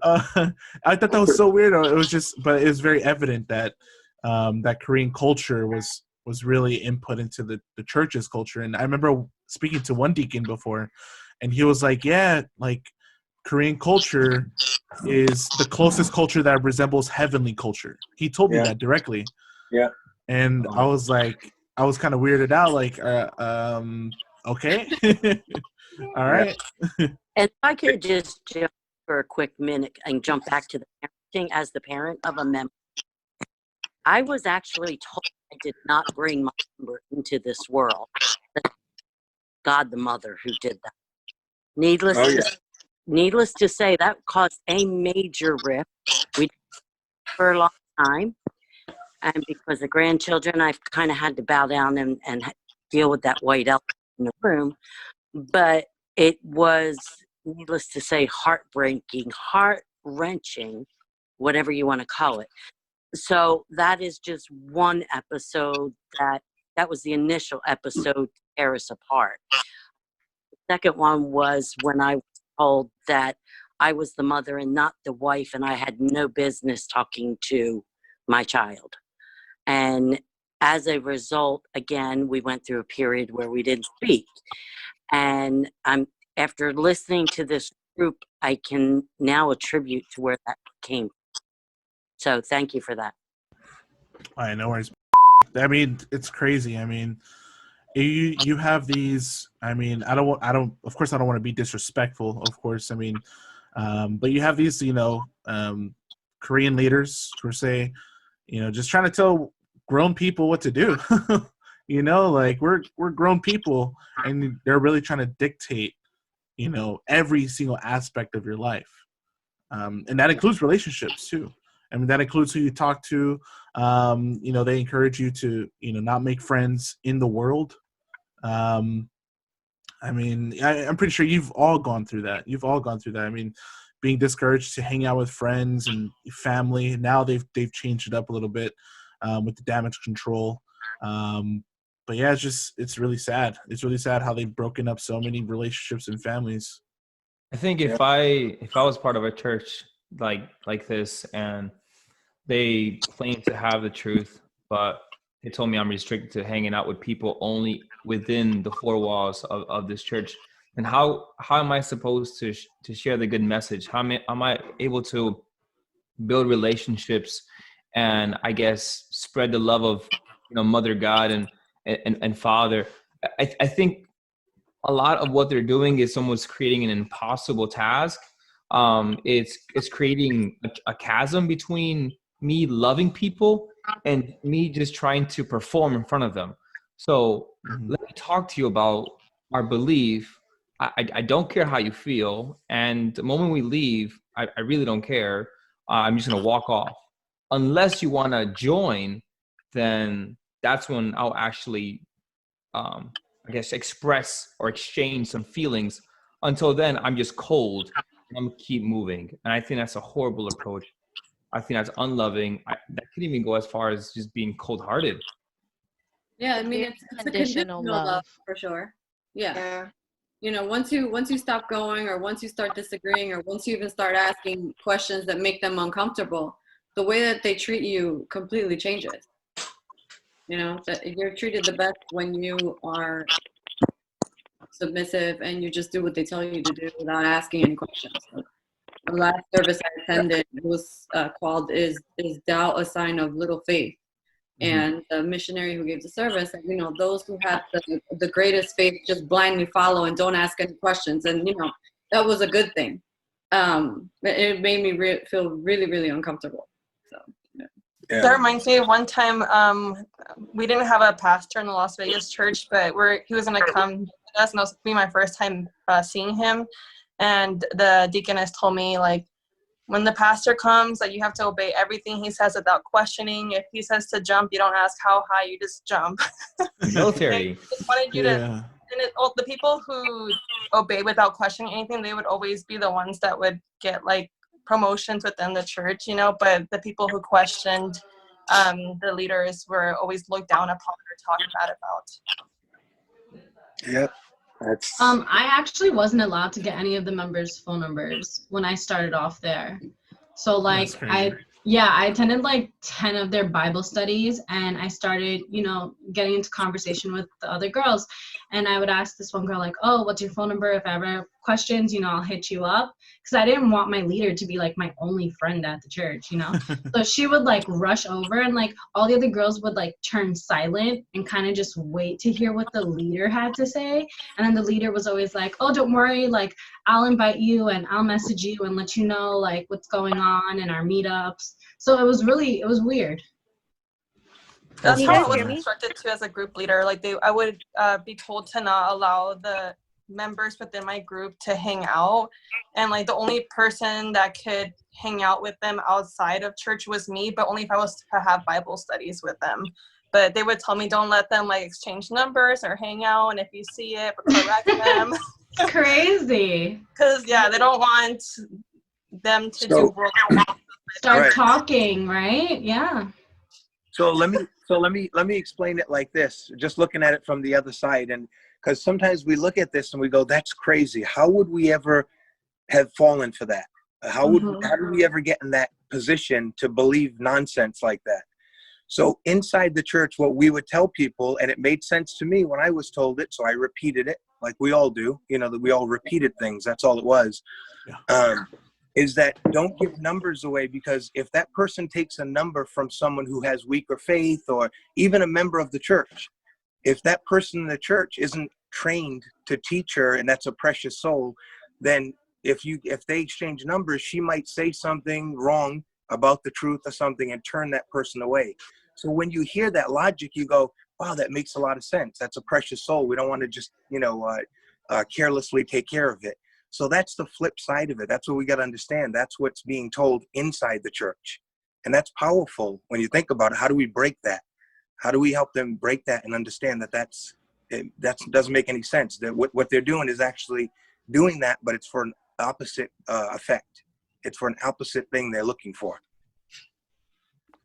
I thought that was so weird. It was just, but it was very evident that that Korean culture was really input into the church's culture. And I remember speaking to one deacon before, and he was like, yeah, like Korean culture is the closest culture that resembles heavenly culture. He told me that directly. Yeah. And I was like, I was kind of weirded out, like, okay. All right. And if I could just jump for a quick minute and jump back to the parenting as the parent of a member. I was actually told I did not bring my member into this world. God the mother who did that. Needless to say, that caused a major rift. We did for a long time. And because the grandchildren, I've kind of had to bow down and deal with that white elephant in the room. But it was, needless to say, heartbreaking, heart-wrenching, whatever you want to call it. So that is just one episode that was the initial episode to tear us apart. The second one was when I was told that I was the mother and not the wife, and I had no business talking to my child. And as a result, again, we went through a period where we didn't speak. And after listening to this group, I can now attribute to where that came. So thank you for that. All right, no worries. I mean, it's crazy. I mean, you have these. I mean, of course, I don't want to be disrespectful. Of course, I mean, but you have these, Korean leaders who say, just trying to tell grown people what to do. Like we're grown people, and they're really trying to dictate, every single aspect of your life, and that includes relationships too. I mean, that includes who you talk to. They encourage you to, not make friends in the world. I mean, I'm pretty sure you've all gone through that. I mean, being discouraged to hang out with friends and family. Now they've changed it up a little bit with the damage control. But yeah, it's really sad. It's really sad how they've broken up so many relationships and families. I think if I was part of a church like this, and they claim to have the truth, but they told me I'm restricted to hanging out with people only within the four walls of this church, and how am I supposed to share the good message? How am I able to build relationships and, I guess, spread the love of Mother God and Father? I think a lot of what they're doing is almost creating an impossible task. It's creating a chasm between me loving people and me just trying to perform in front of them. So let me talk to you about our belief. I don't care how you feel. And the moment we leave, I really don't care. I'm just going to walk off. Unless you want to join, then that's when I'll actually, I guess, express or exchange some feelings. Until then, I'm just cold. I'm going to keep moving. And I think that's a horrible approach. I think that's unloving. That could even go as far as just being cold-hearted. Yeah, I mean, it's a conditional love for sure. Yeah. Once you stop going, or once you start disagreeing, or once you even start asking questions that make them uncomfortable, the way that they treat you completely changes. That you're treated the best when you are submissive and you just do what they tell you to do without asking any questions. The last service I attended was called "Is Doubt a Sign of Little Faith?" And the missionary who gave the service said, those who have the greatest faith just blindly follow and don't ask any questions. And that was a good thing. It made me feel really, really uncomfortable. So yeah. That reminds me of one time we didn't have a pastor in the Las Vegas church, but he was going to come with us, and it was be my first time seeing him. And the deaconess told me, when the pastor comes, you have to obey everything he says without questioning. If he says to jump, you don't ask how high, you just jump. Military. Just wanted you to, and the people who obey without questioning anything, they would always be the ones that would get promotions within the church, but the people who questioned the leaders were always looked down upon or talked bad about. Yep. I actually wasn't allowed to get any of the members' phone numbers when I started off there. So I attended 10 of their Bible studies, and I started, getting into conversation with the other girls. And I would ask this one girl, oh, what's your phone number? If I ever have questions, I'll hit you up. Because I didn't want my leader to be my only friend at the church, So she would rush over, and all the other girls would turn silent and kind of just wait to hear what the leader had to say. And then the leader was always oh, don't worry, I'll invite you and I'll message you and let you know what's going on in our meetups. So it was weird. That's how I was instructed to as a group leader. I would be told to not allow the members within my group to hang out, and the only person that could hang out with them outside of church was me, but only if I was to have Bible studies with them. But they would tell me, don't let them exchange numbers or hang out, and if you see it, correct them. It's crazy. Because they don't want them to do world. Start talking, right? Yeah. So let me explain it like this, just looking at it from the other side. And because sometimes we look at this and we go, that's crazy. How would we ever have fallen for that? How did we ever get in that position to believe nonsense like that? So inside the church, what we would tell people, and it made sense to me when I was told it, so I repeated it like we all do, that we all repeated things. That's all it was. Yeah. is that don't give numbers away, because if that person takes a number from someone who has weaker faith, or even a member of the church, if that person in the church isn't trained to teach her, and that's a precious soul, then if they exchange numbers, she might say something wrong about the truth or something and turn that person away. So when you hear that logic, you go, wow, that makes a lot of sense. That's a precious soul. We don't want to just, carelessly take care of it. So that's the flip side of it. That's what we got to understand. That's what's being told inside the church. And that's powerful when you think about it. How do we break that? How do we help them break that and understand that that doesn't make any sense? That what they're doing is actually doing that, but it's for an opposite effect. It's for an opposite thing they're looking for.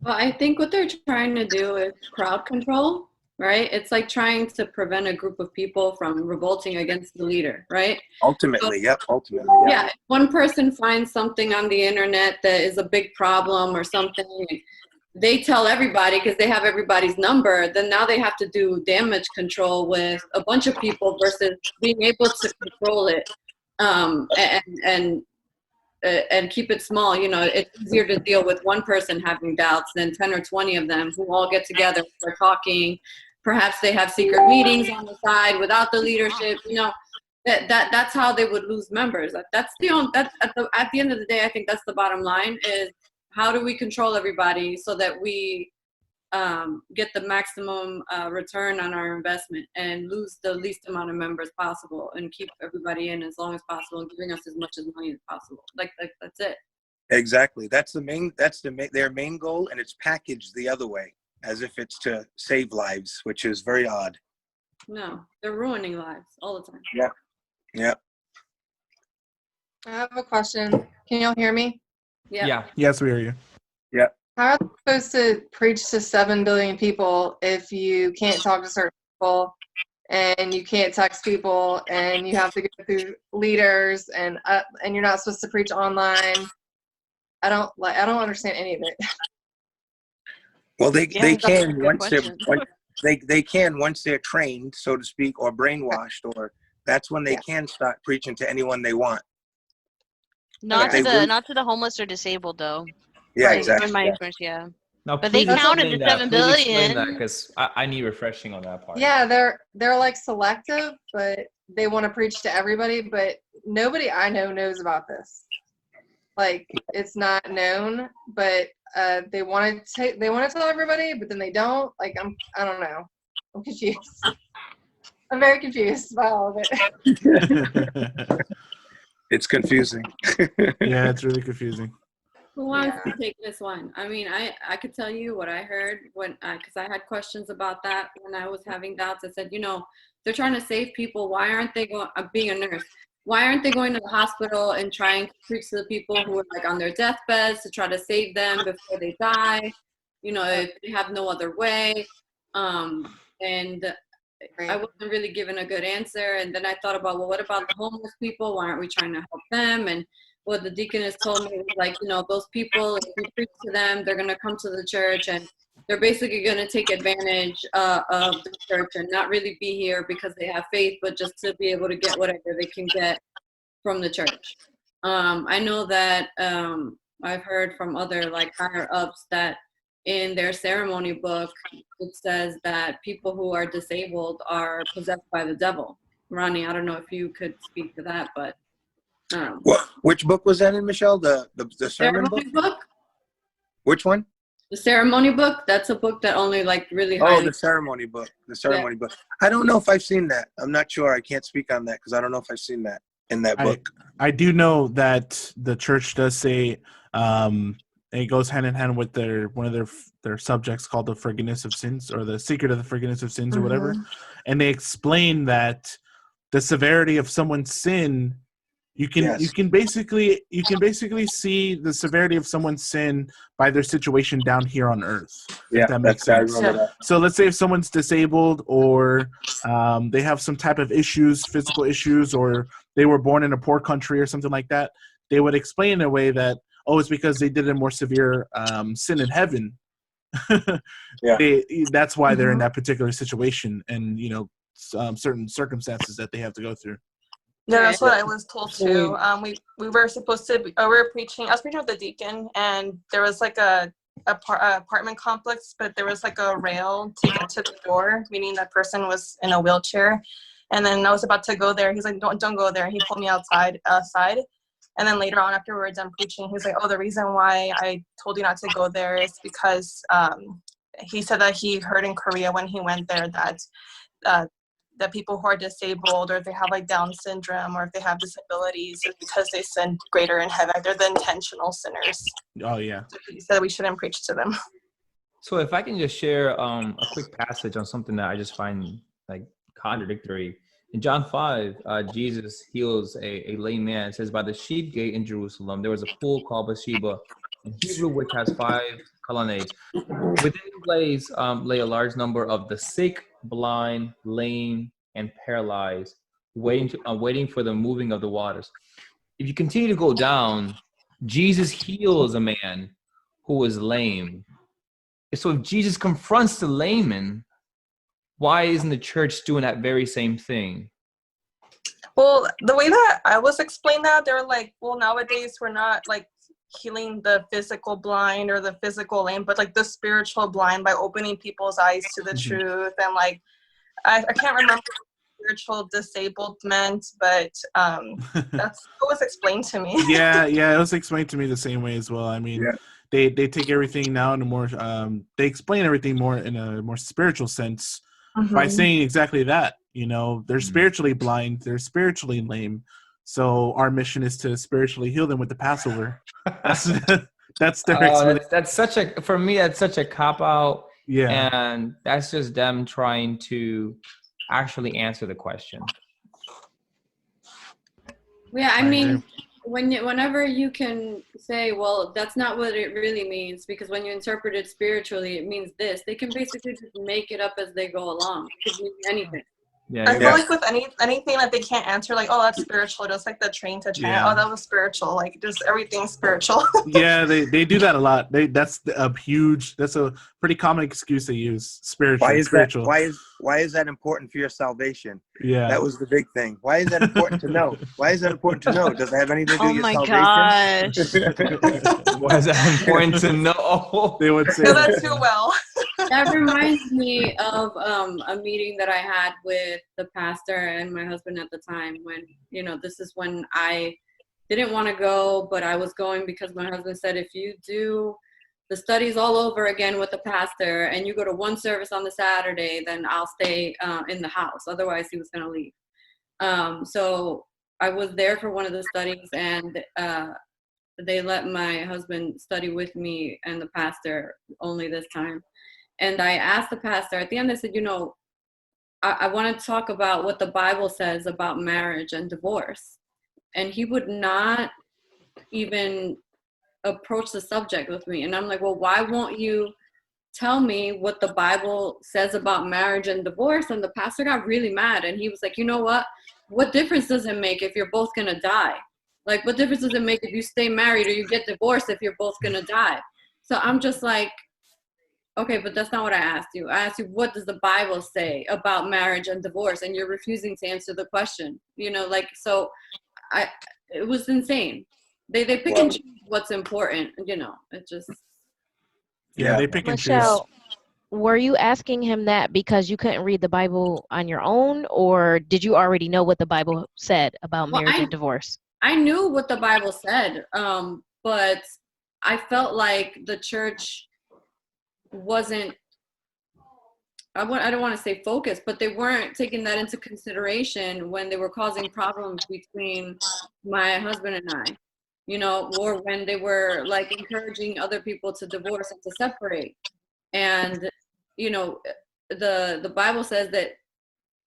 Well, I think what they're trying to do is crowd control, right? It's like trying to prevent a group of people from revolting against the leader, right? Ultimately, So, yep. Ultimately, yep. Yeah. If one person finds something on the internet that is a big problem or something, they tell everybody because they have everybody's number. Then now they have to do damage control with a bunch of people versus being able to control it and keep it small. It's easier to deal with one person having doubts than 10 or 20 of them who all get together, they're talking. Perhaps they have secret meetings on the side without the leadership. That's how they would lose members. At the end of the day, I think that's the bottom line, is how do we control everybody so that we get the maximum return on our investment and lose the least amount of members possible and keep everybody in as long as possible and giving us as much as money as possible. Like that's it. Exactly. That's their main goal, and it's packaged the other way, as if it's to save lives, which is very odd. No, they're ruining lives all the time. Yeah. Yeah. I have a question. Can y'all hear me? Yeah. Yes, we hear you. Yeah. How are they supposed to preach to 7 billion people if you can't talk to certain people and you can't text people and you have to go through leaders and you're not supposed to preach online? I don't understand any of it. Well, they can once they're trained, so to speak, or brainwashed, or that's when they can start preaching to anyone they want. Not to the homeless or disabled though. Yeah, Right. exactly. In my experience, yeah. Now, But they please counted explain the that. 7 Please explain billion. that, because I need refreshing on that part. Yeah, they're like selective, but they want to preach to everybody, but nobody I know knows about this. Like, it's not known, but they want to tell everybody, but then they don't. Like, I don't know. I'm confused. I'm very confused by all of it. It's confusing. Yeah, it's really confusing. Who wants to take this one? I mean, I could tell you what I heard because I had questions about that when I was having doubts. I said, they're trying to save people. Why aren't they going? Being a nurse, why aren't they going to the hospital and trying to preach to the people who are like on their deathbeds to try to save them before they die? If they have no other way. And I wasn't really given a good answer. And then I thought about, well, what about the homeless people? Why aren't we trying to help them? And what the deaconess told me was like, those people, if we preach to them, they're going to come to the church and they're basically going to take advantage of the church and not really be here because they have faith, but just to be able to get whatever they can get from the church. I know that I've heard from other higher ups that in their ceremony book, it says that people who are disabled are possessed by the devil. Ronnie, I don't know if you could speak to that, but. Which book was that in, Michelle? The sermon book? Which one? The ceremony book. That's a book that only really. The ceremony book. The ceremony book. I don't know if I've seen that. I'm not sure. I can't speak on that because I don't know if I've seen that in that book. I do know that the church does say it goes hand in hand with one of their subjects called the forgiveness of sins, or the secret of the forgiveness of sins, or whatever, and they explain that the severity of someone's sin. You can basically see the severity of someone's sin by their situation down here on earth. If that makes sense. So let's say if someone's disabled or they have some type of issues, physical issues, or they were born in a poor country or something like that, they would explain in a way that, it's because they did a more severe sin in heaven. That's why they're in that particular situation, and certain circumstances that they have to go through. Yeah, that's Right. what I was told too. We were supposed to. We were preaching. I was preaching with the deacon, and there was like a apartment complex, but there was like a rail to get to the door, meaning that person was in a wheelchair. And then I was about to go there. He's like, "Don't go there." He pulled me outside. And then later on, after we were done preaching, he was like, "Oh, the reason why I told you not to go there is because he said that he heard in Korea when he went there that people who are disabled, or if they have like Down syndrome, or if they have disabilities, is because they sin greater in heaven. They're the intentional sinners." Oh yeah. So he said we shouldn't preach to them. So if I can just share a quick passage on something that I just find like contradictory. In John 5, Jesus heals a lame man. It says, by the sheep gate in Jerusalem, there was a pool called Bathsheba in Hebrew, which has 5 colonnades. Within the place lay a large number of the sick, blind, lame, and paralyzed, waiting for the moving of the waters. If you continue to go down, Jesus heals a man who was lame. So if Jesus confronts the layman, why isn't the church doing that very same thing? Well, the way that I was explained that, they were like, well, nowadays we're not like healing the physical blind or the physical lame, but like the spiritual blind by opening people's eyes to the truth. And like, I can't remember what spiritual disabled meant, but that's what was explained to me. Yeah, it was explained to me the same way as well. I mean, they take everything now in a more, they explain everything more in a more spiritual sense by saying exactly that. You know, they're spiritually blind, they're spiritually lame. So our mission is to spiritually heal them with the Passover. That's their explanation. That's such a, for me, that's such a cop-out. Yeah. And that's just them trying to actually answer the question. Yeah, I mean, whenever you can say, well, that's not what it really means, because when you interpret it spiritually, it means this. They can basically just make it up as they go along. It could mean anything. Yeah, I feel like with anything that they can't answer, like, oh, that's spiritual, just like the train to China, oh, that was spiritual, like just everything's spiritual. Yeah, they do that a lot. That's a pretty common excuse they use. Spiritual. Why is that important for your salvation? Yeah, that was the big thing. Why is that important to know? Why is that important to know? Does it have anything to do with your salvation? Gosh. Why is that important to know? They would say that too well. That reminds me of a meeting that I had with the pastor and my husband at the time, when, you know, this is when I didn't want to go, but I was going because my husband said, if you do the studies all over again with the pastor and you go to one service on the Saturday, then I'll stay in the house. Otherwise, he was going to leave. So I was there for one of the studies, and they let my husband study with me and the pastor only this time. And I asked the pastor at the end, I said, you know, I want to talk about what the Bible says about marriage and divorce. And he would not even approach the subject with me. And I'm like, well, why won't you tell me what the Bible says about marriage and divorce? And the pastor got really mad. And he was like, you know what difference does it make if you're both going to die? Like, what difference does it make if you stay married or you get divorced if you're both going to die? So I'm just like, okay, but that's not what I asked you. I asked you, what does the Bible say about marriage and divorce? And you're refusing to answer the question. You know, like, so it was insane. They pick and choose what's important, you know, it just. Yeah, they pick and choose. Michelle, were you asking him that because you couldn't read the Bible on your own, or did you already know what the Bible said about marriage and divorce? I knew what the Bible said, but I felt like the church wasn't, I don't want to say focused, but they weren't taking that into consideration when they were causing problems between my husband and I, you know, or when they were like encouraging other people to divorce and to separate. And, you know, the Bible says that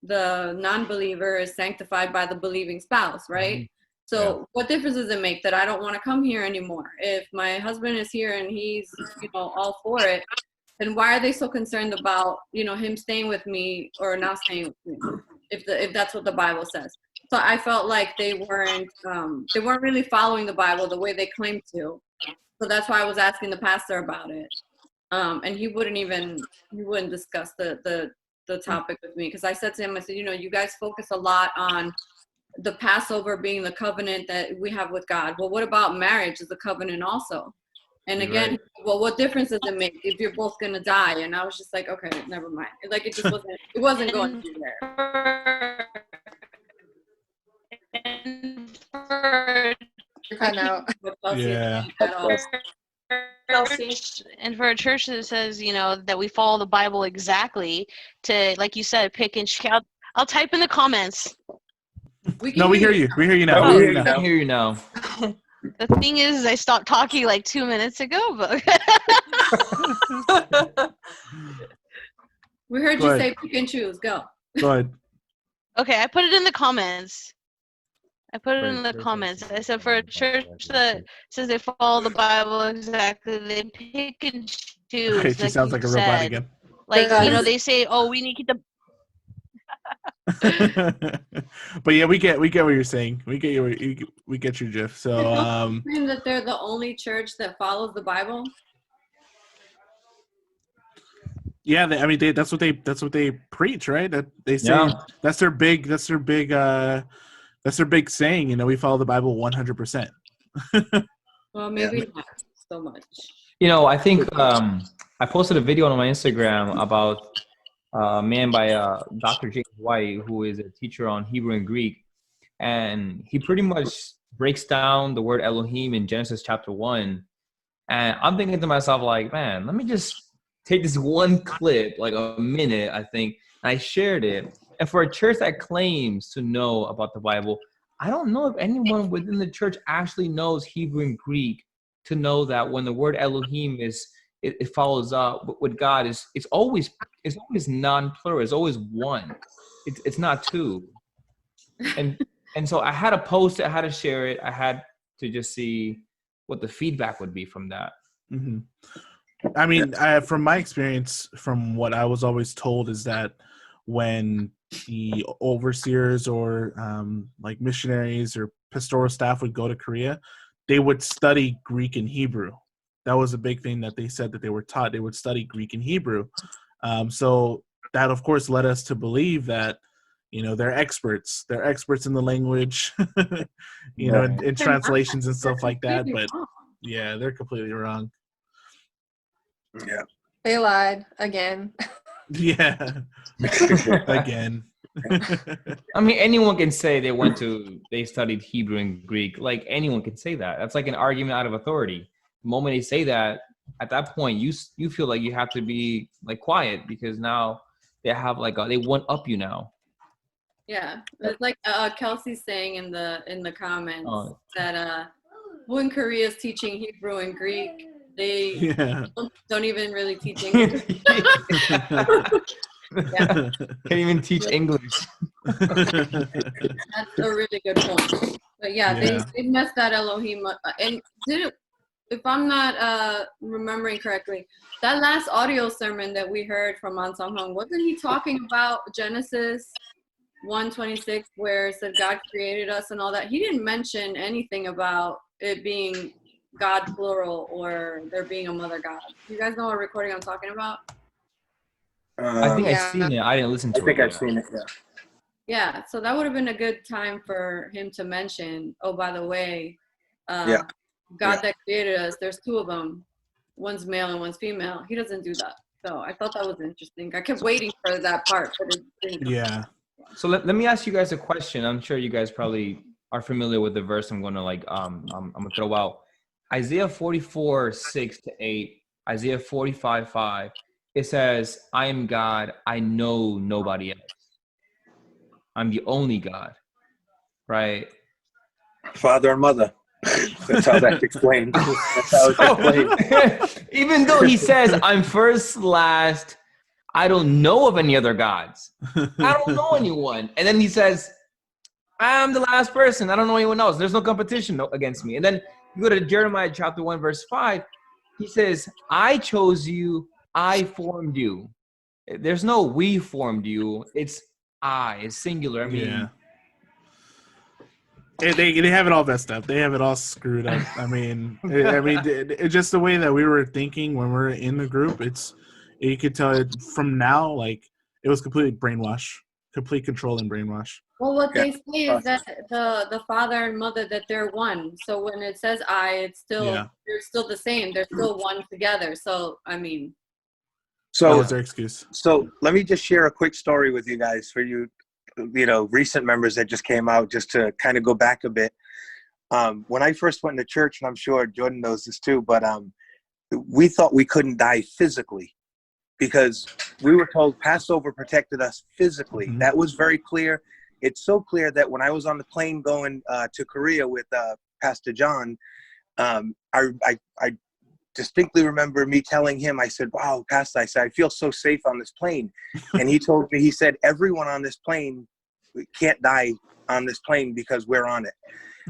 the non-believer is sanctified by the believing spouse, right? So what difference does it make that I don't want to come here anymore? If my husband is here and he's, you know, all for it, then why are they so concerned about, you know, him staying with me or not staying with me, if that's what the Bible says? So I felt like they weren't really following the Bible the way they claimed to. So that's why I was asking the pastor about it. And he wouldn't discuss the topic with me, because I said to him, I said, you know, you guys focus a lot on the Passover being the covenant that we have with God. Well, what about marriage is a covenant also? And again, Right. well, what difference does it make if you're both gonna die? And I was just like, okay, never mind. Like it just wasn't going through there. You're cutting out. Yeah. And for a church that says, you know, that we follow the Bible exactly, to, like you said, pick and choose. I'll type in the comments. No, we hear you. We hear you now. Oh, We hear you I now. hear you now. The thing is, I stopped talking like 2 minutes ago, but We heard Go you ahead. say pick and choose. Go. Go ahead. okay, I put it in the comments. I put it For a in the church comments. that I said for a church that says they follow the Bible exactly, they pick and choose. Okay, she like sounds you like a robot said. again. Like, you know, they say, oh, we need to keep the. But yeah, we get what you're saying. We get your gif. So Claim that they're the only church that follows the Bible. yeah, that's what they preach, right? That they say Yeah. that's their big saying. You know, we follow the Bible 100%. Well, maybe not so much. You know, I think I posted a video on my Instagram about a man by Dr. James White, who is a teacher on Hebrew and Greek. And he pretty much breaks down the word Elohim in Genesis chapter 1. And I'm thinking to myself, like, man, let me just take this one clip, like a minute, I think, and I shared it. And for a church that claims to know about the Bible, I don't know if anyone within the church actually knows Hebrew and Greek to know that when the word Elohim it follows up with God, it's always non-plural. It's always one. It's not two. And so I had to post it. I had to share it. I had to just see what the feedback would be from that. Mm-hmm. I mean, from my experience, from what I was always told, is that when the overseers or like missionaries or pastoral staff would go to Korea, they would study Greek and Hebrew. That was a big thing that they said that they were taught. They would study Greek and Hebrew. So that, of course, led us to believe that, you know, they're experts. They're experts in the language, you know, in translations and stuff like that. But yeah, they're completely wrong. Yeah. They lied again. Yeah. Again. I mean, anyone can say they studied Hebrew and Greek. Like, anyone can say that. That's like an argument out of authority. The moment they say that, at that point, you feel like you have to be like quiet, because now they have like they one up you now. Yeah, it's like Kelsey's saying in the comments that when Korea is teaching Hebrew and Greek, they don't even really teach English. Can't even teach English. That's a really good point. But yeah. They messed that Elohim up. And if I'm not remembering correctly, that last audio sermon that we heard from Sahng-hong, wasn't he talking about Genesis 1:26, where it said God created us and all that? He didn't mention anything about it being God plural or there being a mother God. You guys know what recording I'm talking about? I think I've seen it. I didn't listen to it. I think I've seen it, yeah. Yeah, so that would have been a good time for him to mention, oh, by the way, God that created us, there's two of them. One's male and one's female. He doesn't do that. So I thought that was interesting. I kept waiting for that part. But it didn't. Yeah. So let me ask you guys a question. I'm sure you guys probably are familiar with the verse I'm going to I'm going to throw out. Isaiah 44:6-8, Isaiah 45:5. It says, I am God, I know nobody else. I'm the only God, right? Father and mother. That's how that's explained. That's how it's explained. Even though he says, I'm first, last, I don't know of any other gods. I don't know anyone. And then he says, I'm the last person. I don't know anyone else. There's no competition against me. And then you go to Jeremiah chapter 1, verse 5. He says, I chose you. I formed you. There's no we formed you. It's I. It's singular. I mean, They have it all messed up. They have it all screwed up. I mean, it's just the way that we were thinking when we were in the group. You could tell it from now, like, it was completely brainwash. Complete control and brainwash. Well, what they say is that the father and mother, that they're one. So when it says I, it's still they're still the same. They're still one together. So I mean, that was their excuse. So let me just share a quick story with you guys, for you, recent members that just came out, just to kind of go back a bit. When I first went to church, and I'm sure Jordan knows this too, but we thought we couldn't die physically, because we were told Passover protected us physically. That was very clear. It's so clear that when I was on the plane going to Korea with Pastor John, I distinctly remember me telling him, I said, wow, Pastor, I said, I feel so safe on this plane. And he told me, he said, everyone on this plane can't die on this plane because we're on it.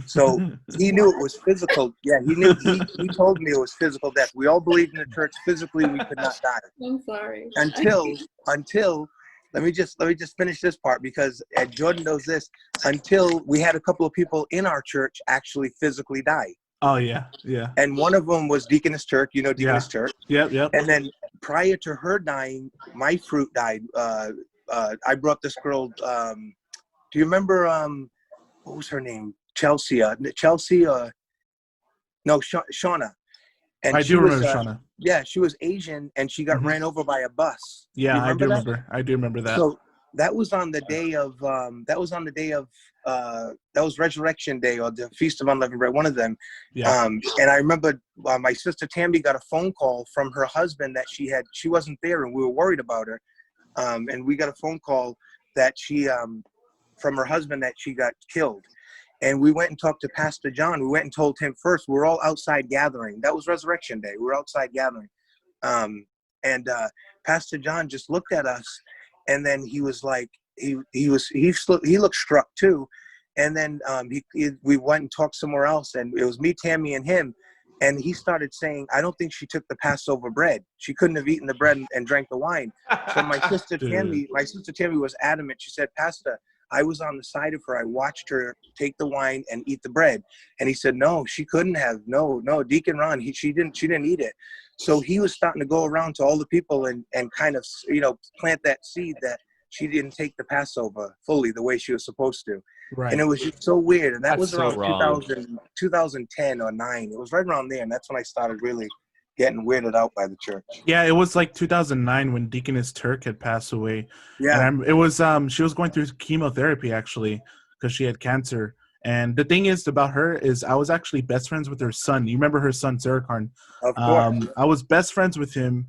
So he knew it was physical. Yeah, he knew. He told me it was physical death. We all believed in the church physically we could not die. I'm sorry. Until let me just finish this part, because Jordan knows this. Until we had a couple of people in our church actually physically die. Oh yeah, yeah. And one of them was Deaconess Turk. You know Deaconess Turk. Yep. And then prior to her dying, my fruit died. I brought this girl. Do you remember? What was her name? Chelsea. Shauna. And I do remember Shauna. Yeah, she was Asian, and she got ran over by a bus. Yeah, I do remember that. So that was on the day of that was Resurrection Day, or the Feast of Unleavened Bread, one of them. Yeah. And I remember my sister Tammy got a phone call from her husband that she wasn't there, and we were worried about her. And we got a phone call that from her husband that she got killed. And we went and talked to Pastor John. We went and told him first. We're all outside gathering. That was Resurrection Day. We were outside gathering. And Pastor John just looked at us, and then he was like, he looked struck too. And then we went and talked somewhere else, and it was me, Tammy, and him. And he started saying, I don't think she took the Passover bread. She couldn't have eaten the bread and drank the wine. So my sister Tammy was adamant. She said, Pastor, I was on the side of her. I watched her take the wine and eat the bread. And he said, no, she couldn't have. No, Deacon Ron, she didn't eat it. So he was starting to go around to all the people and kind of, plant that seed that she didn't take the Passover fully the way she was supposed to. Right. And it was just so weird. And that was so around 2010 or 9. It was right around there. And that's when I started really getting weirded out by the church. Yeah, it was like 2009 when Deaconess Turk had passed away. Yeah. And it was she was going through chemotherapy actually, because she had cancer. And the thing is about her is I was actually best friends with her son. You remember her son, Sarah Karn? Of course. I was best friends with him,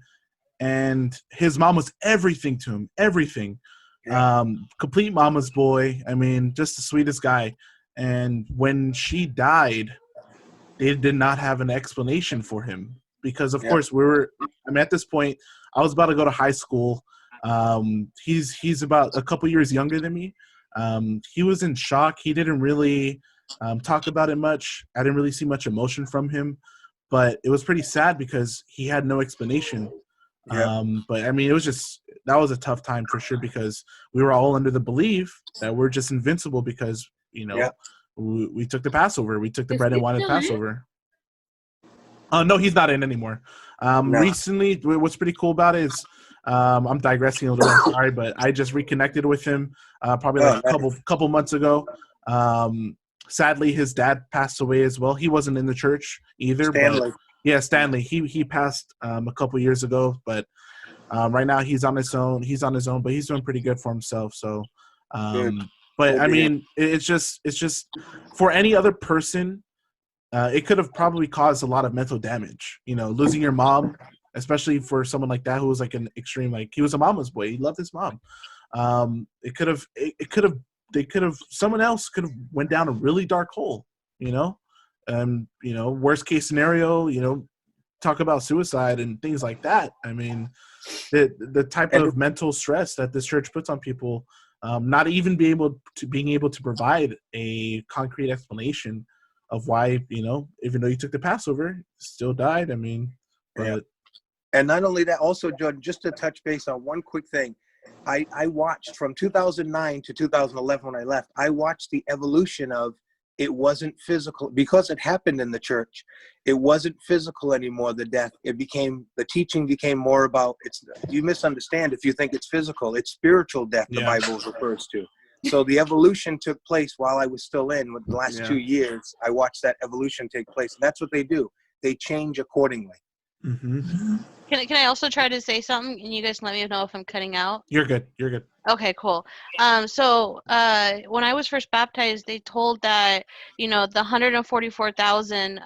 and his mom was everything to him, everything. Yeah. Complete mama's boy. I mean, just the sweetest guy. And when she died, they did not have an explanation for him. Because of course at this point, I was about to go to high school. He's about a couple years younger than me. He was in shock. He didn't really talk about it much. I didn't really see much emotion from him, but it was pretty sad because he had no explanation. Yeah. But I mean, that was a tough time for sure, because we were all under the belief that we're just invincible because, we took the Passover. We took the bread and wine of Passover. No, he's not in anymore. Recently, what's pretty cool about it is, I'm digressing a little bit, sorry, but I just reconnected with him probably a couple months ago. Sadly, his dad passed away as well. He wasn't in the church either. Stanley. But Stanley. He passed a couple years ago, but right now he's on his own. But he's doing pretty good for himself. So, but I mean, it's just for any other person. It could have probably caused a lot of mental damage, losing your mom, especially for someone like that who was like an extreme, like he was a mama's boy. He loved his mom. Someone else could have went down a really dark hole, worst case scenario, talk about suicide and things like that. I mean, the type of mental stress that this church puts on people, not even being able to provide a concrete explanation of why, even though you took the Passover, still died. I mean, but. And not only that, also, Jordan, just to touch base on one quick thing. I watched from 2009 to 2011 when I left, I watched the evolution of it wasn't physical because it happened in the church. It wasn't physical anymore, the death. The teaching became more about, you misunderstand if you think it's physical. It's spiritual death, the Bible refers to. So the evolution took place while I was still in. With the last 2 years, I watched that evolution take place. And that's what they do. They change accordingly. Mm-hmm. Can I also try to say something, and you guys let me know if I'm cutting out? You're good. You're good. Okay, cool. So when I was first baptized, they told that, the 144,000,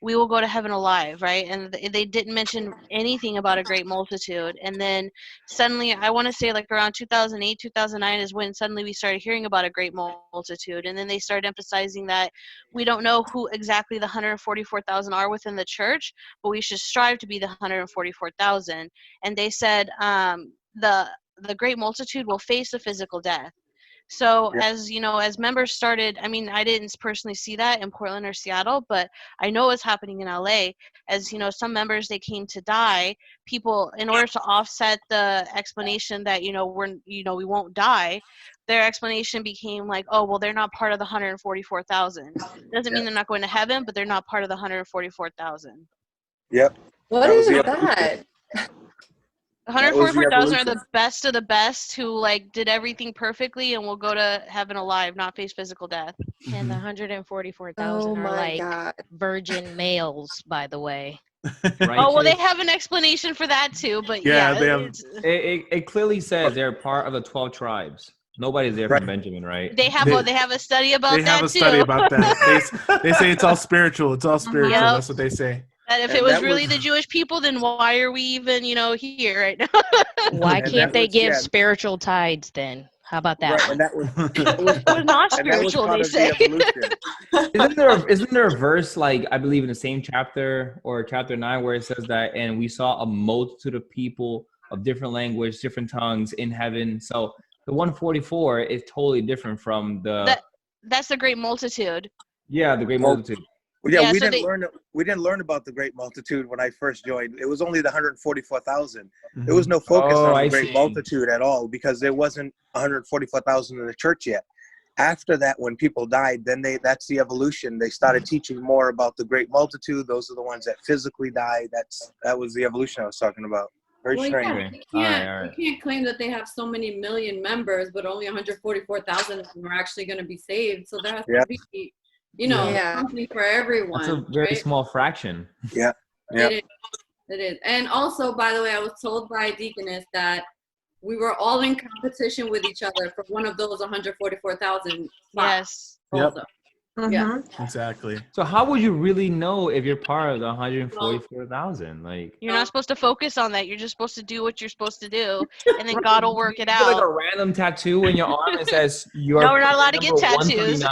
we will go to heaven alive, right? And they didn't mention anything about a great multitude. And then suddenly, I want to say like around 2008, 2009 is when suddenly we started hearing about a great multitude. And then they started emphasizing that we don't know who exactly the 144,000 are within the church, but we should strive to be the 144,000. And they said the great multitude will face a physical death. So as members started, I mean, I didn't personally see that in Portland or Seattle, but I know it's happening in LA. As some members, they came to die. People, in order to offset the explanation that we won't die, their explanation became like, oh well, they're not part of the 144,000. Doesn't mean they're not going to heaven, but they're not part of the 144,000. Yep. What is that? 144,000 are the best of the best who did everything perfectly and will go to heaven alive, not face physical death. And the 144,000 are like virgin males, by the way. Right? Oh well, they have an explanation for that too, but they have. It clearly says they're part of the 12 tribes. Nobody's there from Benjamin, right? They have a study about that too. They have a study about that. They say it's all spiritual. It's all spiritual. Yep. That's what they say. And if it was really the Jewish people, then why are we even, here right now? Why can't they give spiritual tithes then? How about that? Right, and that was not spiritual, they say. Isn't there a verse, I believe in the same chapter or chapter 9 where it says that, and we saw a multitude of people of different language, different tongues in heaven. So the 144 is totally different from that's the great multitude. Yeah, the great multitude. Yeah, we didn't learn about the great multitude when I first joined. It was only the 144,000. Mm-hmm. There was no focus on the great multitude at all because there wasn't 144,000 in the church yet. After that, when people died, then that's the evolution. They started teaching more about the great multitude. Those are the ones that physically died. That was the evolution I was talking about. Very strange. You can't claim that they have so many million members, but only 144,000 of them are actually going to be saved. So there has to be something for everyone. That's a very small fraction. Yeah. It is. And also, by the way, I was told by a deaconess that we were all in competition with each other for one of those 144,000. Yes. Also. Yep. Mm-hmm. Yeah. Exactly. So how would you really know if you're part of the 144,000? You're not supposed to focus on that. You're just supposed to do what you're supposed to do, and then God will work it out. Like a random tattoo in your arm that says you're. No, we're not allowed to get tattoos.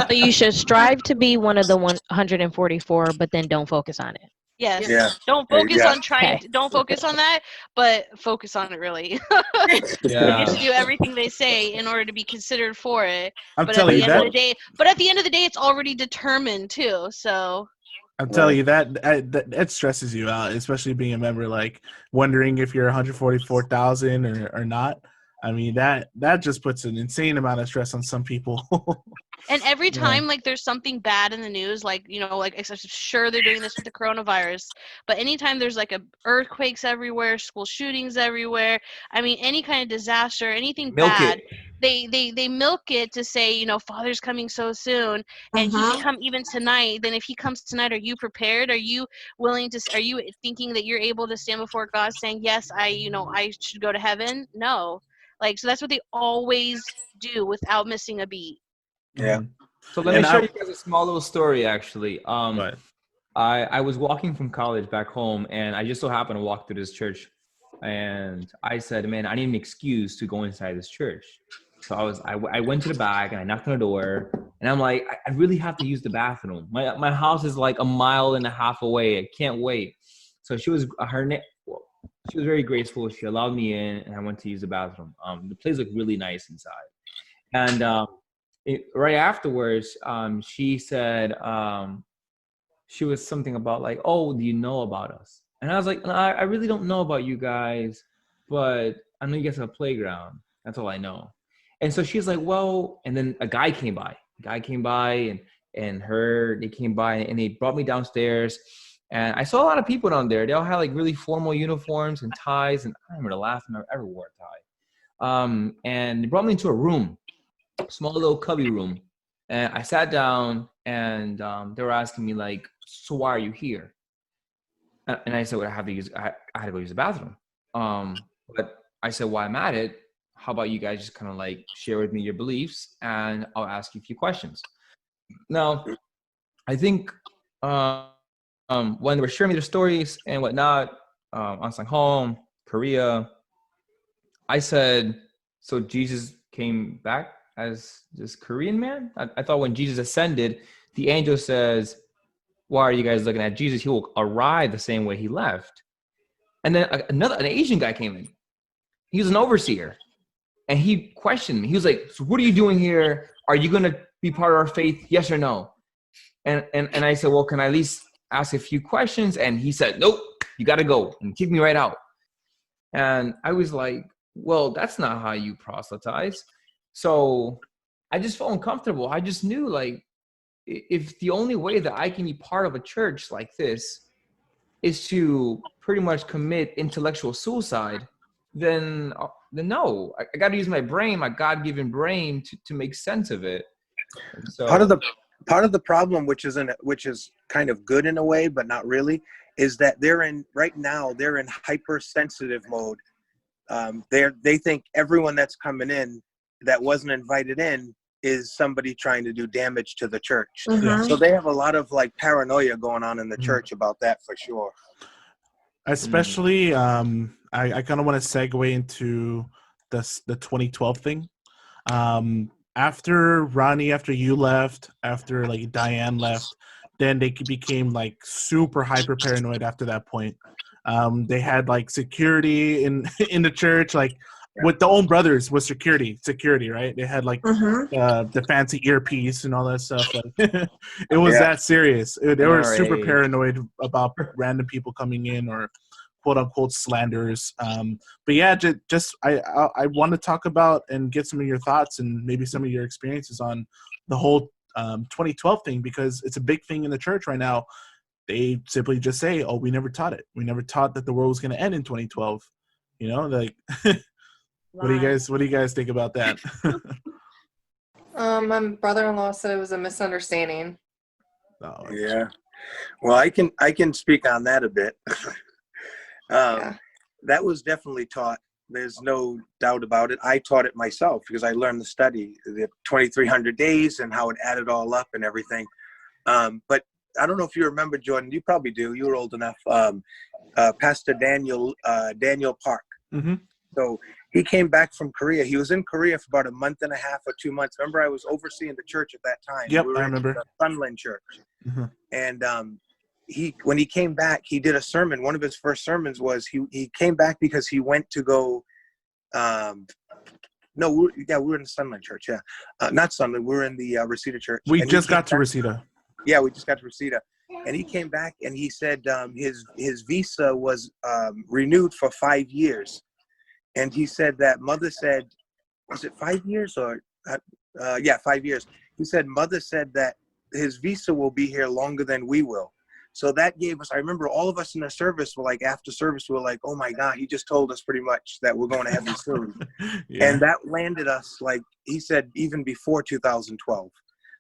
So you should strive to be one of the 144, but then don't focus on it. Yes. Yeah. Don't focus on trying. Don't focus on that, but focus on it really. You should do everything they say in order to be considered for it. But at the end of the day, it's already determined too. So. I'm telling you that stresses you out, especially being a member, wondering if you're 144,000 or not. I mean, that just puts an insane amount of stress on some people. And every time, there's something bad in the news, I'm sure they're doing this with the coronavirus, but anytime there's earthquakes everywhere, school shootings everywhere, I mean, any kind of disaster, anything bad, they milk it to say, Father's coming so soon, and he can come even tonight. Then if he comes tonight, are you prepared? Are you are you thinking that you're able to stand before God saying, yes, I should go to heaven? No. So that's what they always do without missing a beat. Yeah. So let me show you guys a small little story, actually. I was walking from college back home, and I just so happened to walk through this church, and I said, man, I need an excuse to go inside this church. So I went to the back, and I knocked on the door, and I'm like, I really have to use the bathroom. My house is like 1.5 miles away. I can't wait. So she was very graceful. She allowed me in, and I went to use the bathroom. The place looked really nice inside. And right afterwards, she said, she was something about oh, do you know about us? And I was like, no, I really don't know about you guys, but I know you guys have a playground. That's all I know. And so she's like, well, and then a guy came by. They came by and they brought me downstairs. And I saw a lot of people down there. They all had like really formal uniforms and ties. And I remember the last time I ever wore a tie. And they brought me into a room, small little cubby room. And I sat down and they were asking me like, so why are you here? And I said, well, I had to go use the bathroom. But I said, while I'm at it, how about you guys just kind of like share with me your beliefs and I'll ask you a few questions. Now, I think when they were sharing me their stories and whatnot on Sahng-hong, Korea, I said, so Jesus came back as this Korean man? I thought when Jesus ascended, the angel says, why are you guys looking at Jesus? He will arrive the same way he left. And then an Asian guy came in. He was an overseer. And he questioned me. He was like, so what are you doing here? Are you going to be part of our faith? Yes or no? And I said, well, can I at least ask a few questions? And he said, nope, you got to go, and kicked me right out. And I was like, well, that's not how you proselytize. So I just felt uncomfortable. I just knew, like, if the only way that I can be part of a church like this is to pretty much commit intellectual suicide, then no, I got to use my brain, my God-given brain, to make sense of it. And so part of the problem, which is kind of good in a way, but not really, is that they're in hypersensitive mode. They think everyone that's coming in that wasn't invited in is somebody trying to do damage to the church. Mhm. So they have a lot of like paranoia going on in the church about that, for sure. Especially, I kind of want to segue into the 2012 thing. After Ronnie, after you left, after like Diane left, then they became like super hyper paranoid after that point. They had like security in the church, like with the own brothers was security, right? They had like the fancy earpiece and all that stuff. Like, it was that serious. They were super paranoid about random people coming in or quote unquote slanders. But yeah, I want to talk about and get some of your thoughts and maybe some of your experiences on the whole 2012 thing, because it's a big thing in the church right now. They simply just say, oh, we never taught it. We never taught that the world was going to end in 2012. You know, like, what do you guys think about that? My brother-in-law said it was a misunderstanding. Oh, yeah. Well, I can speak on that a bit. That was definitely taught. There's no doubt about it. I taught it myself because I learned the study, the 2,300 days and how it added all up and everything. But I don't know if you remember, Jordan. You probably do. You were old enough. Pastor Daniel Park. Mm-hmm. So he came back from Korea. He was in Korea for about a month and a half or 2 months. Remember, I was overseeing the church at that time. Yep, we were I remember. in the Sunland Church. Mm-hmm. And when he came back, he did a sermon. One of his first sermons was he came back because he went to go. We were in the Sunland Church. Yeah, not Sunland. We were in the Reseda Church. We just got to Reseda. Yeah, we just got to Reseda. And he came back and he said his visa was renewed for 5 years. And he said that Mother said, was it 5 years or 5 years? He said Mother said that his visa will be here longer than we will. So that gave us, I remember all of us in the service were like, after service, we were like, oh my God, he just told us pretty much that we're going to heaven soon. Yeah. And that landed us, like he said, even before 2012.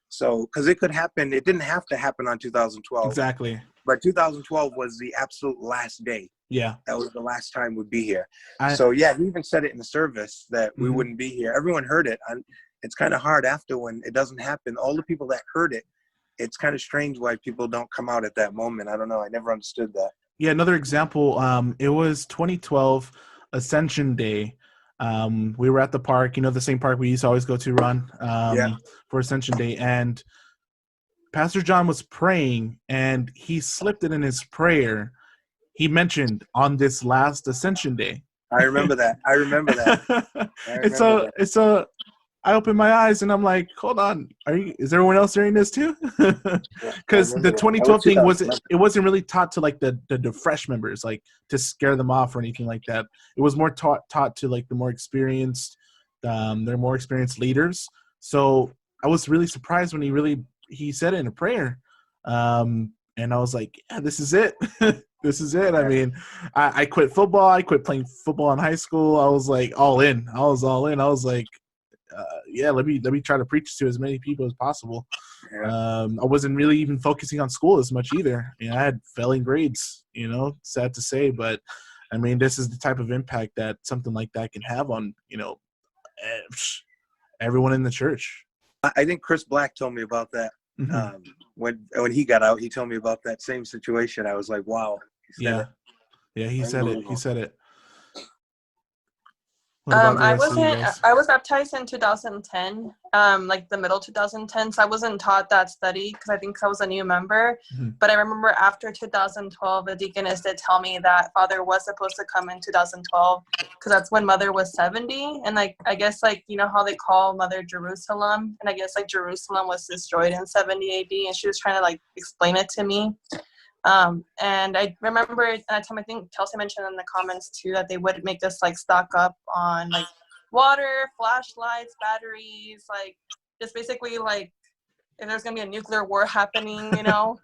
So, because it could happen, it didn't have to happen on 2012. Exactly. But 2012 was the absolute last day. Yeah. That was the last time we'd be here. So yeah, he even said it in the service that we wouldn't be here. Everyone heard it. And it's kind of hard after when it doesn't happen. All the people that heard it, it's kind of strange why people don't come out at that moment. I don't know. I never understood that. Yeah, another example, it was 2012 Ascension Day. We were at the park, the same park we used to always go to, Ron, for Ascension Day. And Pastor John was praying, and he slipped it in his prayer. He mentioned on this last Ascension Day. I remember that. So I opened my eyes and I'm like, hold on, is everyone else hearing this too? Because the 2012 thing wasn't really taught to like the fresh members, like to scare them off or anything like that. It was more taught to like the more experienced, They're more experienced leaders. So I was really surprised when he said it in a prayer. And I was like, yeah, this is it. This is it. I mean, I quit football. I quit playing football in high school. I was like all in. I was all in. I was like, yeah, let me try to preach to as many people as possible. I wasn't really even focusing on school as much either. You know, I had failing grades, you know, sad to say, but I mean, this is the type of impact that something like that can have on, you know, everyone in the church. I think Chris Black told me about that. When he got out, he told me about that same situation. I was like, wow. Yeah, he said it. He said it. I was baptized in 2010, like the middle 2010. So I wasn't taught that study because I think I was a new member. But I remember after 2012, the deaconess did tell me that Father was supposed to come in 2012 because that's when Mother was 70. And like, I guess like, you know how they call Mother Jerusalem, and I guess like Jerusalem was destroyed in 70 AD, and she was trying to like explain it to me. And I remember at that time, I think Chelsea mentioned in the comments too, that they would make us like stock up on like water, flashlights, batteries, like just basically like if there's going to be a nuclear war happening, you know?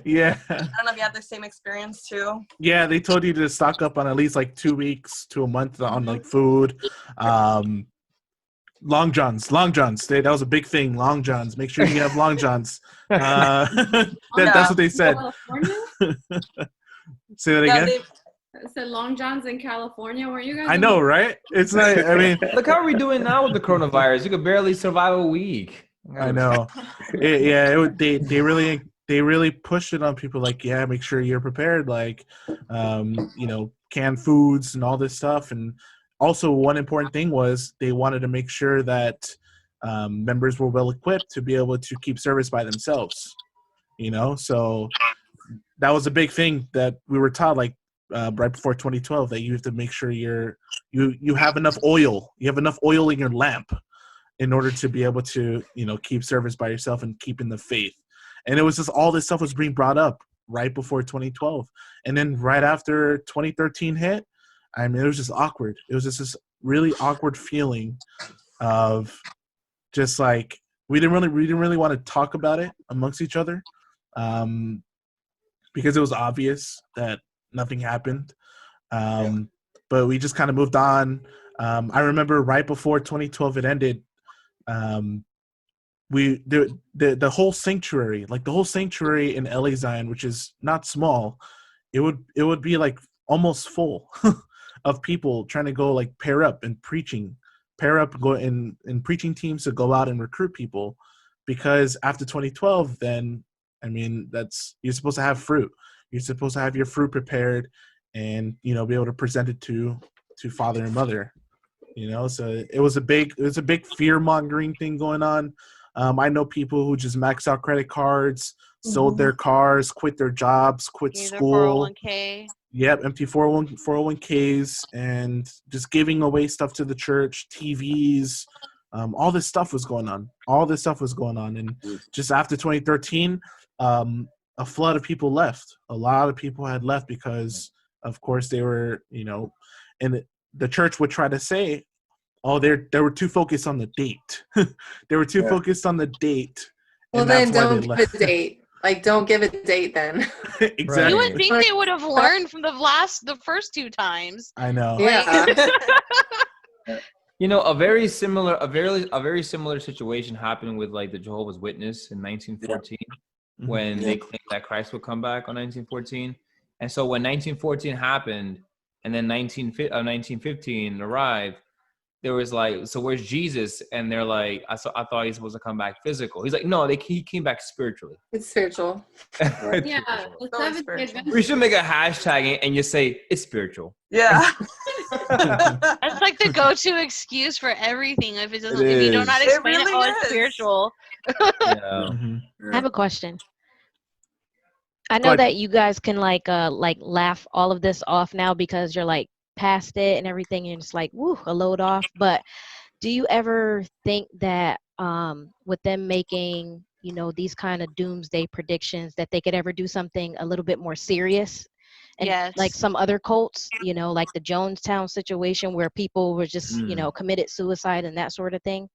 Yeah. I don't know if you had the same experience too. Yeah, they told you to stock up on at least like 2 weeks to a month on like food. Long johns. That was a big thing. Long johns. Make sure you have long johns. That's what they said. Say that again. They said Long John's in California. Were you guys? I know, right? It's not. I mean, look how we're doing now with the coronavirus. You could barely survive a week. I know. They really pushed it on people. Like, yeah, make sure you're prepared. Like, you know, canned foods and all this stuff. And also, one important thing was they wanted to make sure that members were well equipped to be able to keep service by themselves. You know, so that was a big thing that we were taught, like right before 2012, that you have to make sure you have enough oil. You have enough oil in your lamp in order to be able to, you know, keep service by yourself and keep in the faith. And it was just all this stuff was being brought up right before 2012, and then right after 2013 hit. I mean, it was just awkward. It was just this really awkward feeling of just like we didn't really want to talk about it amongst each other, because it was obvious that nothing happened. But we just kind of moved on. I remember right before 2012 it ended, the whole sanctuary, like the whole sanctuary in LA Zion, which is not small, it would be like almost full of people trying to go like pair up in preaching teams to go out and recruit people, because after 2012, then I mean, you're supposed to have fruit. You're supposed to have your fruit prepared and, you know, be able to present it to father and mother, you know? So it was a big fear mongering thing going on. I know people who just maxed out credit cards, sold their cars, quit their jobs, quit school. 401k. Yep, empty 401ks, and just giving away stuff to the church, TVs. All this stuff was going on. And just after 2013, a flood of people left. A lot of people had left because, of course, they were, you know, and the church would try to say, oh, they were too focused on the date. They were too focused on the date. Well, then don't give a date. Like, don't give a date then. Exactly. You would think they would have learned from the first two times. I know. Yeah. You know, a very similar situation happened with like the Jehovah's Witness in 1914, when they claimed that Christ would come back on 1914. And so when 1914 happened, and then 1915 arrived, there was like, so where's Jesus? And they're like, I thought he was supposed to come back physical. He's like, no, he came back spiritually. It's spiritual. Yeah. We should make a hashtag and just say it's spiritual. Yeah. That's like the go-to excuse for everything. If you don't know how to explain it, it's spiritual. I have a question. I know that you guys can like laugh all of this off now because you're like past it and everything, and it's like, woo, a load off. But do you ever think that with them making, you know, these kind of doomsday predictions, that they could ever do something a little bit more serious and Yes. like some other cults, you know, like the Jonestown situation where people were just, you know, committed suicide and that sort of thing?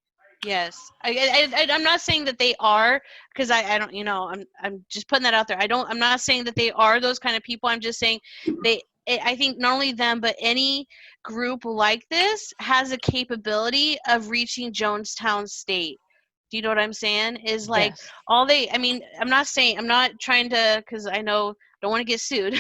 Yes, I'm not saying that they are, because I don't, you know, I'm just putting that out there. I'm not saying that they are those kind of people. I'm just saying I think not only them, but any group like this has a capability of reaching Jonestown State. Do you know what I'm saying? Is like Yes. I mean, I'm not trying to, because I know, don't want to get sued.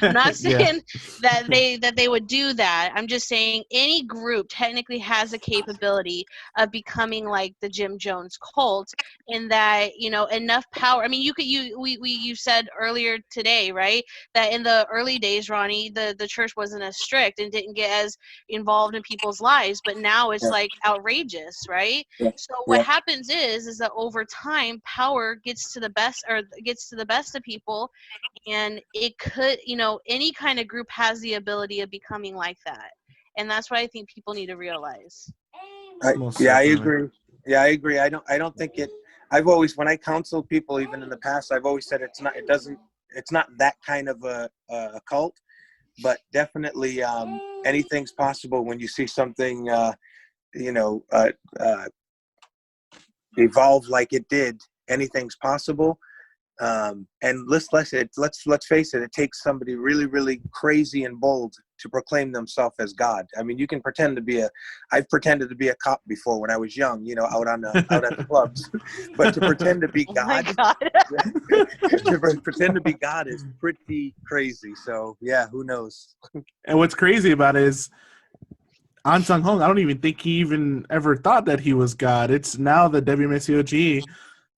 I'm not saying that they would do that. I'm just saying any group technically has a capability of becoming like the Jim Jones cult, in that, you know, enough power. I mean, you said earlier today, right, that in the early days, Ronnie, the church wasn't as strict and didn't get as involved in people's lives, but now it's like outrageous, right? So what happens is that over time, power gets to the best of people, and it could, you know, any kind of group has the ability of becoming like that, and that's what I think people need to realize. I agree. Yeah, I agree. I don't think it. I've always, when I counsel people, even in the past, I've always said it's not that kind of a cult, but definitely anything's possible when you see something, evolve like it did. Anything's possible. And let's face it, it takes somebody really, really crazy and bold to proclaim themselves as God. I mean, you can pretend to be I've pretended to be a cop before when I was young, you know, out at the clubs, but to pretend to be God, to pretend to be God is pretty crazy. So yeah, who knows? And what's crazy about it is, on Sahng-hong, I don't even think he even ever thought that he was God. It's now the WMSCOG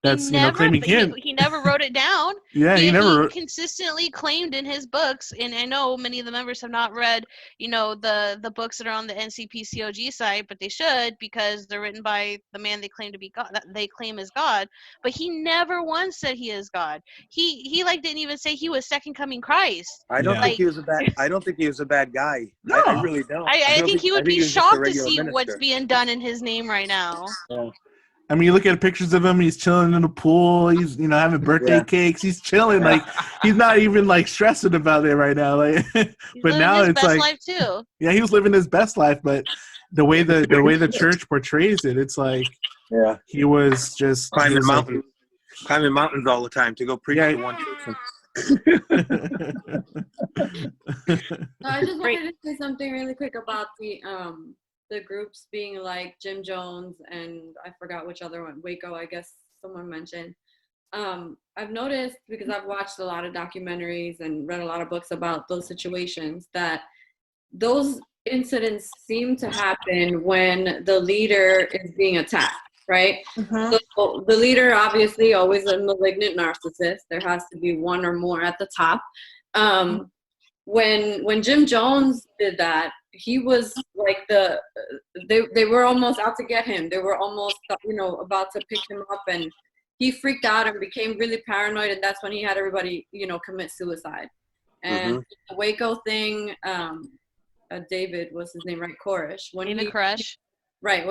that's, you know, claiming him. He never wrote it down. Yeah, he never He consistently claimed in his books, and I know many of the members have not read, you know, the books that are on the NCPCOG site, but they should, because they're written by the man they claim to be God, that they claim is God. But he never once said he is God. He like didn't even say he was second coming Christ. I don't think he was a bad guy. No. I really don't. I think he would be shocked to see minister. what's being done in his name right now. Yeah. I mean, you look at pictures of him, he's chilling in the pool, he's, you know, having birthday cakes, he's chilling, like, he's not even, like, stressing about it right now, like, but now it's like, life too. Yeah, he was living his best life, but the way the church portrays it, it's like, he was just climbing mountains all the time to go preach to one person. No, I just wanted to say something really quick about the groups being like Jim Jones, and I forgot which other one, Waco, I guess someone mentioned. I've noticed, because I've watched a lot of documentaries and read a lot of books about those situations, that those incidents seem to happen when the leader is being attacked, right? So the leader, obviously, always a malignant narcissist. There has to be one or more at the top. When Jim Jones did that, he was like they were almost out to get him. They were almost, you know, about to pick him up, and he freaked out and became really paranoid, and that's when he had everybody, you know, commit suicide. And the Waco thing, David was his name, right? Koresh. When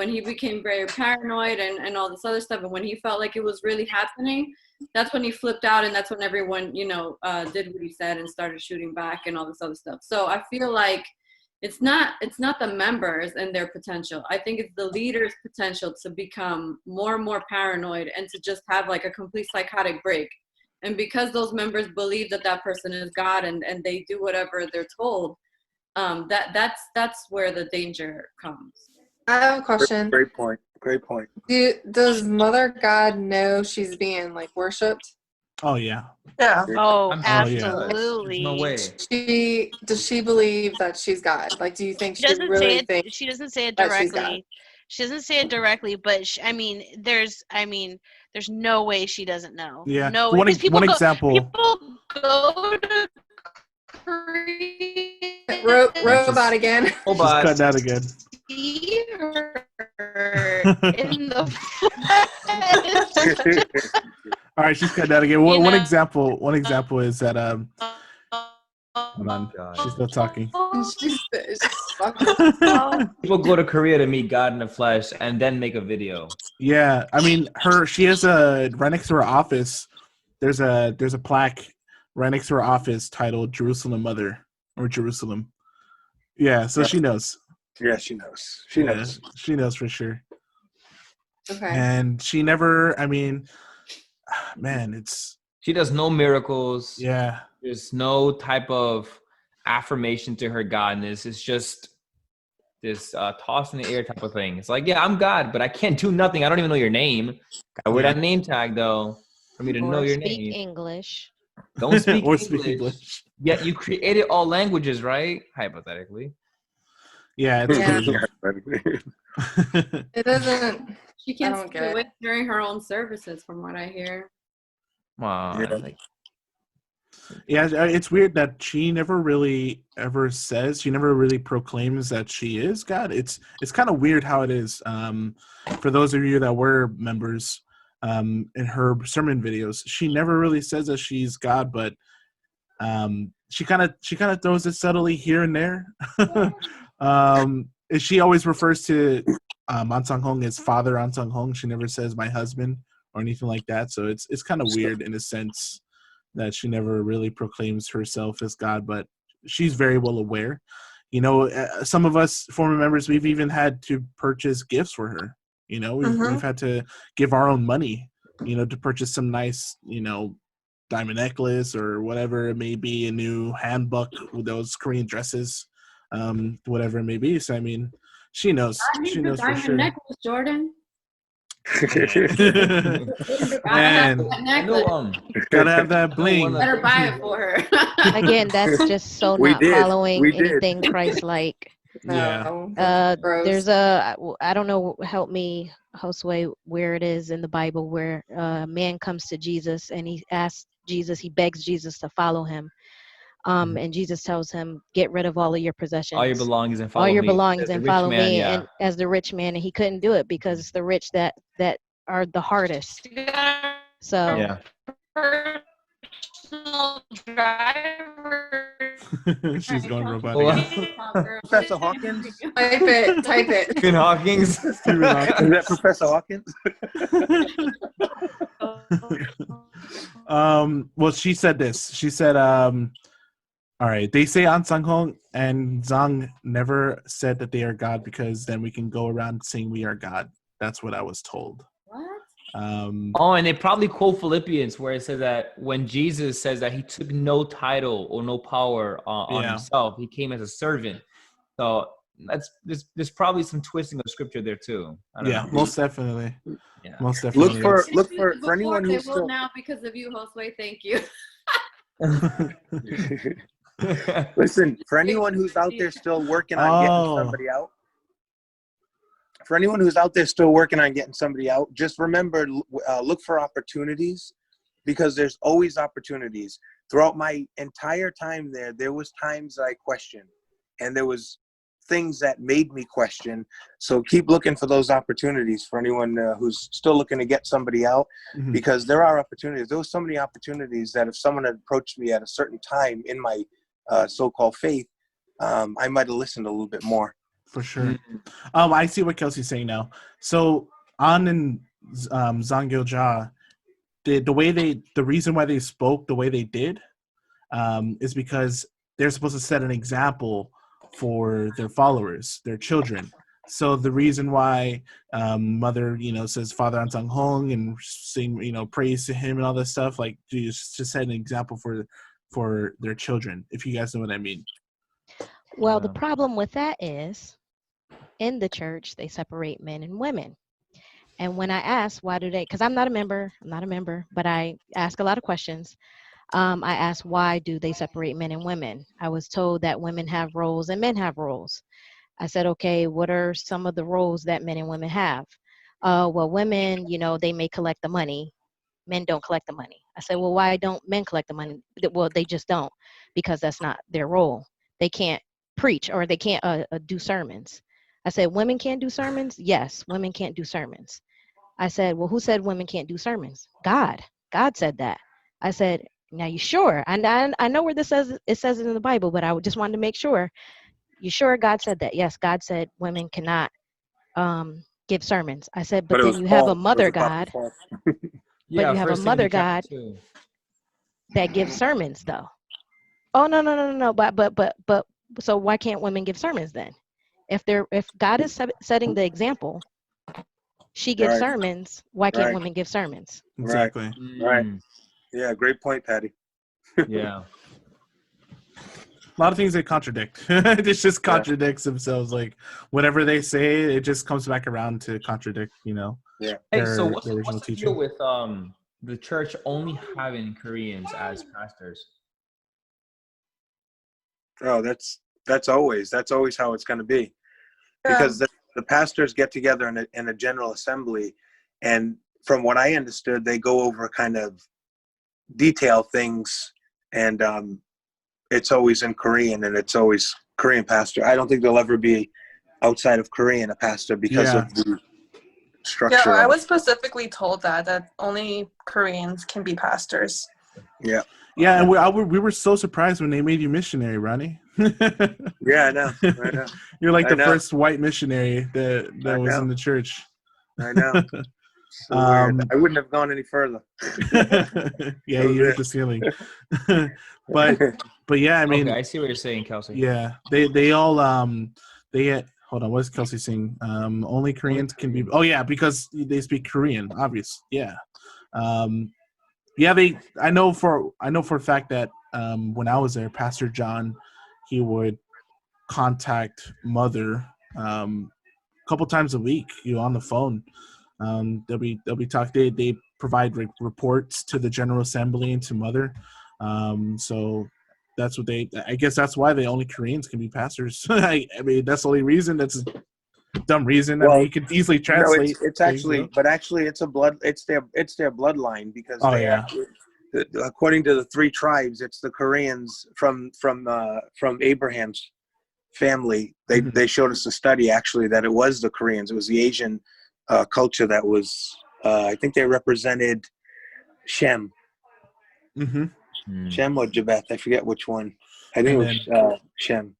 he became very paranoid and all this other stuff, and when he felt like it was really happening, that's when he flipped out, and that's when everyone, you know, did what he said and started shooting back and all this other stuff. So I feel like it's not the members and their potential. I think it's the leader's potential to become more and more paranoid and to just have like a complete psychotic break. And because those members believe that person is God, and they do whatever they're told, that's where the danger comes. I have a question. Great point. Does Mother God know she's being like worshipped? Oh yeah. Yeah. Oh, There's absolutely. no way. Does she believe that she's God? Like, do you think she doesn't really say it, thinks she doesn't say it that she's God? directly. She doesn't say it directly, but there's no way she doesn't know. Yeah. No. One example. People go to Korea. Robot again. Just cut that again. See her in the All right, she's cut that again. One example is that hold on, she's still talking. People go to Korea to meet God in the flesh and then make a video. Yeah, I mean, she has right next to her office. There's a plaque right next to her office titled Jerusalem Mother or Jerusalem. Yeah, so she knows. Yeah, she knows. She knows. She knows for sure. Okay. And she never, I mean, man, she does no miracles. Yeah. There's no type of affirmation to her godness. It's just this toss in the air type of thing. It's like, yeah, I'm God, but I can't do nothing. I don't even know your name. Gotta wear that name tag though for me to know your speak name. English. Don't speak or English. speak English. Yet you created all languages, right? Hypothetically. Yeah, it's crazy. It doesn't. She I can't don't speak get it. it during her own services, from what I hear. Wow. Yeah, it's weird that she never really ever says, she never really proclaims that she is God. It's kind of weird how it is. For those of you that were members, in her sermon videos, she never really says that she's God, but she kind of throws it subtly here and there. She always refers to Sahng-hong as Father Sahng-hong. She never says my husband or anything like that. So it's kind of weird in a sense that she never really proclaims herself as God, but she's very well aware. You know, some of us former members, we've even had to purchase gifts for her. You know, we've had to give our own money, you know, to purchase some nice, you know, diamond necklace or whatever it may be, a new handbook with those Korean dresses, whatever it may be. So, I mean, she knows. She knows for sure. Necklace, Jordan. Man, gotta have that bling. Better buy it for her. Again, that's just so not following anything Christ-like. Yeah. There's I don't know, help me, Josue, where it is in the Bible where a man comes to Jesus and he asks Jesus, he begs Jesus to follow him. And Jesus tells him, get rid of all of your possessions. All your belongings and follow me. All your belongings and follow me. Yeah. And as the rich man, and he couldn't do it because it's the rich that are the hardest. So yeah. Personal driver. She's going robotic. Professor Hawkins? Type it. Stephen Hawkins. Is that Professor Hawkins? Well, she said this. She said, all right, they say Sahng-hong and Zhang never said that they are God because then we can go around saying we are God. That's what I was told. What? And they probably quote Philippians where it says that when Jesus says that he took no title or no power on himself, he came as a servant. So there's probably some twisting of scripture there too. I don't know. Most definitely. Yeah. Most definitely. Look for anyone who's they will now because of you, Josue. Thank you. Listen, for anyone who's out there still working on getting somebody out. For anyone who's out there still working on getting somebody out, just remember, look for opportunities because there's always opportunities. Throughout my entire time there was times I questioned and there was things that made me question. So keep looking for those opportunities for anyone who's still looking to get somebody out because there are opportunities. There was so many opportunities that if someone had approached me at a certain time in my so-called faith, I might have listened a little bit more. For sure. I see what Kelsey's saying now. So on in Gil-jah, the reason why they spoke the way they did is because they're supposed to set an example for their followers, their children. So the reason why mother, you know, says Father Sahng-hong and sing, you know, praise to him and all this stuff, like just set an example for their children, if you guys know what I mean. Well, the problem with that is in the church, they separate men and women. And when I asked, why do they, because I'm not a member, but I ask a lot of questions. I asked, why do they separate men and women? I was told that women have roles and men have roles. I said, okay, what are some of the roles that men and women have? Well, women, you know, they may collect the money. Men don't collect the money. I said, well, why don't men collect the money? Well, they just don't, because that's not their role. They can't preach or they can't do sermons. I said, women can't do sermons? Yes, women can't do sermons. I said, well, who said women can't do sermons? God. God said that. I said, now you sure? And I know where this says it in the Bible, but I just wanted to make sure. You sure God said that? Yes, God said women cannot give sermons. I said, but then you have a mother God. But you have a mother God. that give sermons though. Oh no. But so why can't women give sermons then? If God is setting the example, she gives Right. sermons. Why can't Right. women give sermons? Exactly. Right. Yeah, great point, Patty. Yeah. A lot of things they contradict. It just contradicts themselves. Like whatever they say, it just comes back around to contradict. Yeah. Hey, so their what's original the teaching. deal with the church only having Koreans as pastors? Oh, that's always how it's going to be, because the pastors get together in a general assembly, and from what I understood, they go over kind of detail things, and it's always in Korean, and it's always Korean pastor. I don't think there'll ever be outside of Korean a pastor because of the structure. Yeah, I of was specifically told that only Koreans can be pastors. Yeah. Yeah, and we were so surprised when they made you missionary, Ronnie. Yeah, I know. You're like I the know. first white missionary that was know. in the church. I know. So weird. I wouldn't have gone any further. Yeah, you hit the ceiling. but yeah, I mean, Okay, I see what you're saying, Kelsey. Yeah, they all hold on, what is Kelsey saying? Only Koreans can be. Oh yeah, because they speak Korean, obvious. Yeah. Yeah, I know for a fact that when I was there, Pastor John, he would contact Mother a couple times a week, on the phone. They'll be talking. They provide reports to the General Assembly and to Mother. So that's what I guess that's why only Koreans can be pastors. I mean, that's the only reason. That's a dumb reason. Well, I mean, you could easily translate. No, it's actually, but actually, it's their bloodline, because according to the 3 tribes, it's the Koreans from Abraham's family. They showed us a study actually that it was the Koreans. It was the Asian culture that was. I think they represented Shem. Shem or Japheth, I forget which one. I think it was Shem.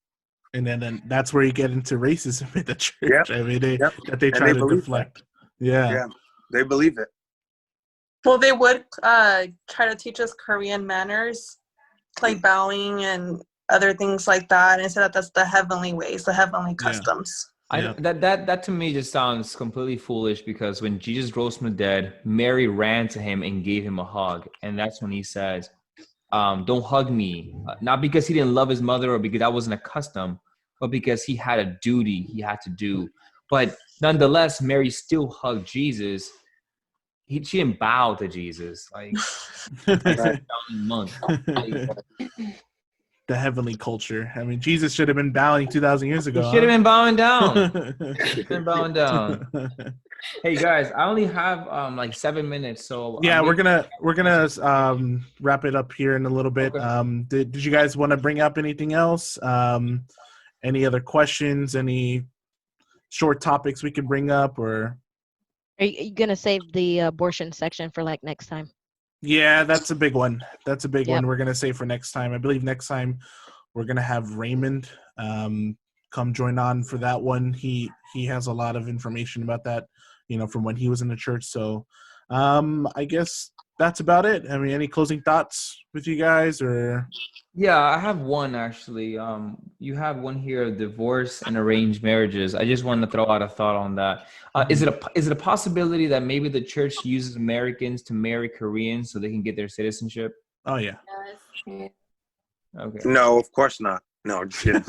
And then that's where you get into racism in the church. Yep. I mean, they try to deflect. Yeah, they believe it. Well, they would try to teach us Korean manners, like bowing and other things like that, and said that's the heavenly ways, the heavenly customs. That to me just sounds completely foolish, because when Jesus rose from the dead, Mary ran to him and gave him a hug, and that's when he says, don't hug me, not because he didn't love his mother or because that wasn't a custom, but because he had a duty he had to do. But nonetheless, Mary still hugged Jesus. She didn't bow to Jesus, like monk. The heavenly culture. I mean, Jesus should have been bowing 2,000 years ago. He should have been bowing down. Hey guys, I only have like 7 minutes, so yeah, we're gonna wrap it up here in a little bit. Okay. Did you guys want to bring up anything else? Any other questions? Any short topics we could bring up, or are you gonna save the abortion section for like next time? Yeah, that's a big one. That's a big one we're going to save for next time. I believe next time we're going to have Raymond come join on for that one. He has a lot of information about that, from when he was in the church. So I guess that's about it. I mean, any closing thoughts with you guys, or? Yeah, I have one actually. You have one here, divorce and arranged marriages. I just wanted to throw out a thought on that. Is it a possibility that maybe the church uses Americans to marry Koreans so they can get their citizenship? Oh yeah. Yes. Okay. No, of course not. No, just kidding.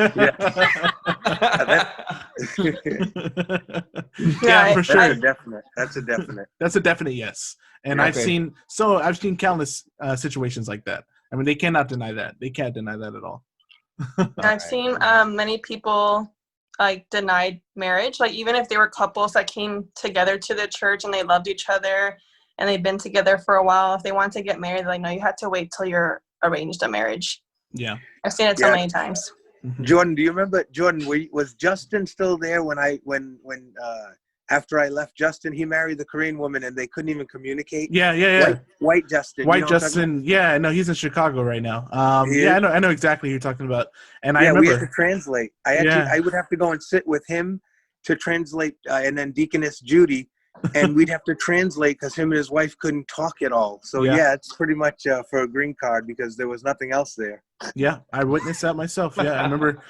Yeah, for sure. That's a definite. That's a definite yes. And I've seen countless situations like that. I mean, they cannot deny that. They can't deny that at all. I've seen many people denied marriage, like even if they were couples that came together to the church and they loved each other and they've been together for a while. If they want to get married, they're like, no, you have to wait till you're arranged a marriage. Yeah, I've seen it so many times. Jordan, do you remember? Jordan, was Justin still there when after I left Justin, he married the Korean woman and they couldn't even communicate? Yeah. White Justin. White Justin. Yeah, no, he's in Chicago right now. Yeah, I know exactly who you're talking about. And I remember. We had to translate. I would have to go and sit with him to translate, and then Deaconess Judy and we'd have to translate because him and his wife couldn't talk at all. So yeah, it's pretty much for a green card because there was nothing else there. Yeah, I witnessed that myself. Yeah, I remember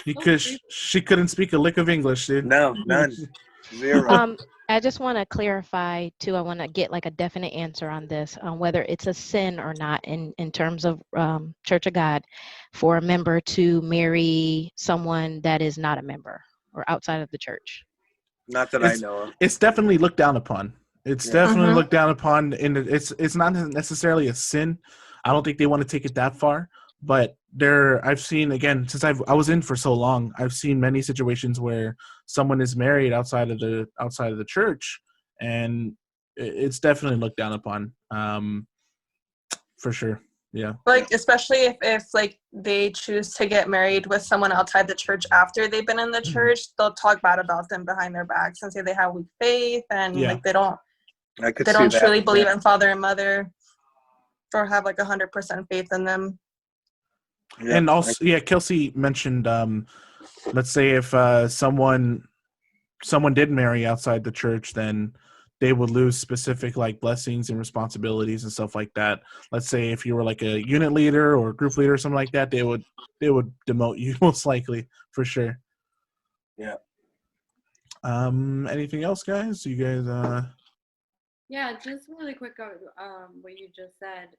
because she couldn't speak a lick of English, dude. No, none. Zero. I just want to clarify too. I want to get like a definite answer on this, on whether it's a sin or not in terms of Church of God for a member to marry someone that is not a member or outside of the church. Not that I know of. It's definitely looked down upon. It's definitely looked down upon, and it's not necessarily a sin. I don't think they want to take it that far. But I've seen, again, since I was in for so long, I've seen many situations where someone is married outside of the church, and it's definitely looked down upon, for sure. Yeah. Like, especially if like they choose to get married with someone outside the church after they've been in the church, they'll talk bad about them behind their backs and say they have weak faith and like they don't truly believe in father and mother or have like 100% faith in them. Yeah. And also, Kelsey mentioned, let's say if someone did marry outside the church, then they would lose specific like blessings and responsibilities and stuff like that. Let's say if you were like a unit leader or group leader or something like that, they would demote you most likely, for sure. Yeah. Anything else, guys? You guys? Yeah, just really quick. What you just said.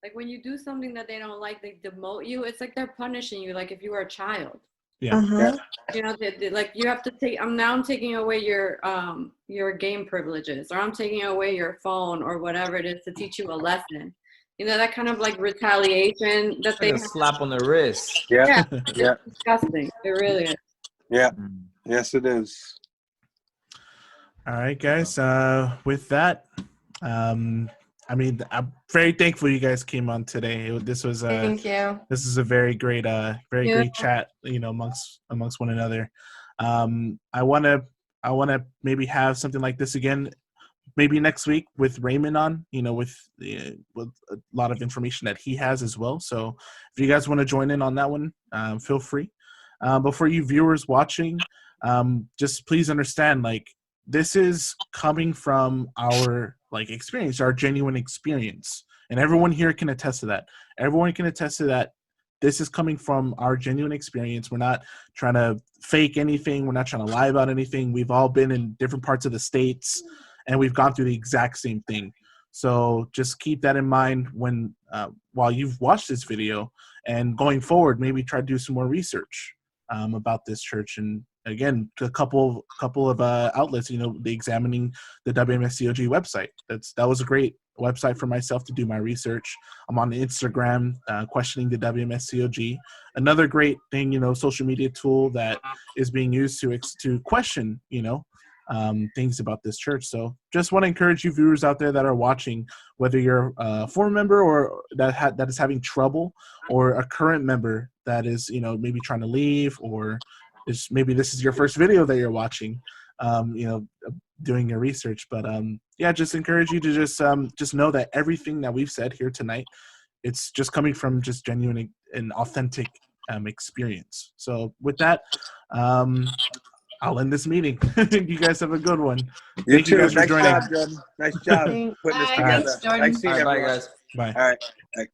Like when you do something that they don't like, they demote you. It's like they're punishing you, like if you were a child. Yeah. You know, like you have to take. I'm taking away your game privileges, or I'm taking away your phone, or whatever it is to teach you a lesson. You know, that kind of like retaliation that they like a slap on the wrist. Yeah. It's disgusting. It really is. Yeah. Yes, it is. All right, guys. With that, I mean, I'm very thankful you guys came on today. This was Thank you. This is a very great great chat, you know, amongst one another. I wanna maybe have something like this again, maybe next week with Raymond on, you know, with a lot of information that he has as well. So if you guys want to join in on that one, feel free. But for you viewers watching, just please understand, like, this is coming from our experience, our genuine experience. And everyone here can attest to that. Everyone can attest to that. This is coming from our genuine experience. We're not trying to fake anything. We're not trying to lie about anything. We've all been in different parts of the states, and we've gone through the exact same thing. So just keep that in mind when while you've watched this video, and going forward, maybe try to do some more research about this church. And again, a couple of outlets, you know, examining the WMSCOG website. That was a great website for myself to do my research. I'm on Instagram, questioning the WMSCOG. Another great thing, you know, social media tool that is being used to question, you know, things about this church. So just want to encourage you viewers out there that are watching, whether you're a former member or that is having trouble, or a current member that is, you know, maybe trying to leave, or maybe this is your first video that you're watching, you know, doing your research. But yeah, just encourage you to just know that everything that we've said here tonight, it's just coming from just genuine and authentic experience. So with that, I'll end this meeting. You guys have a good one. Thank you guys for joining. Nice job, Jordan. Nice job putting this together. Nice seeing everyone. Bye, guys. Bye. All right.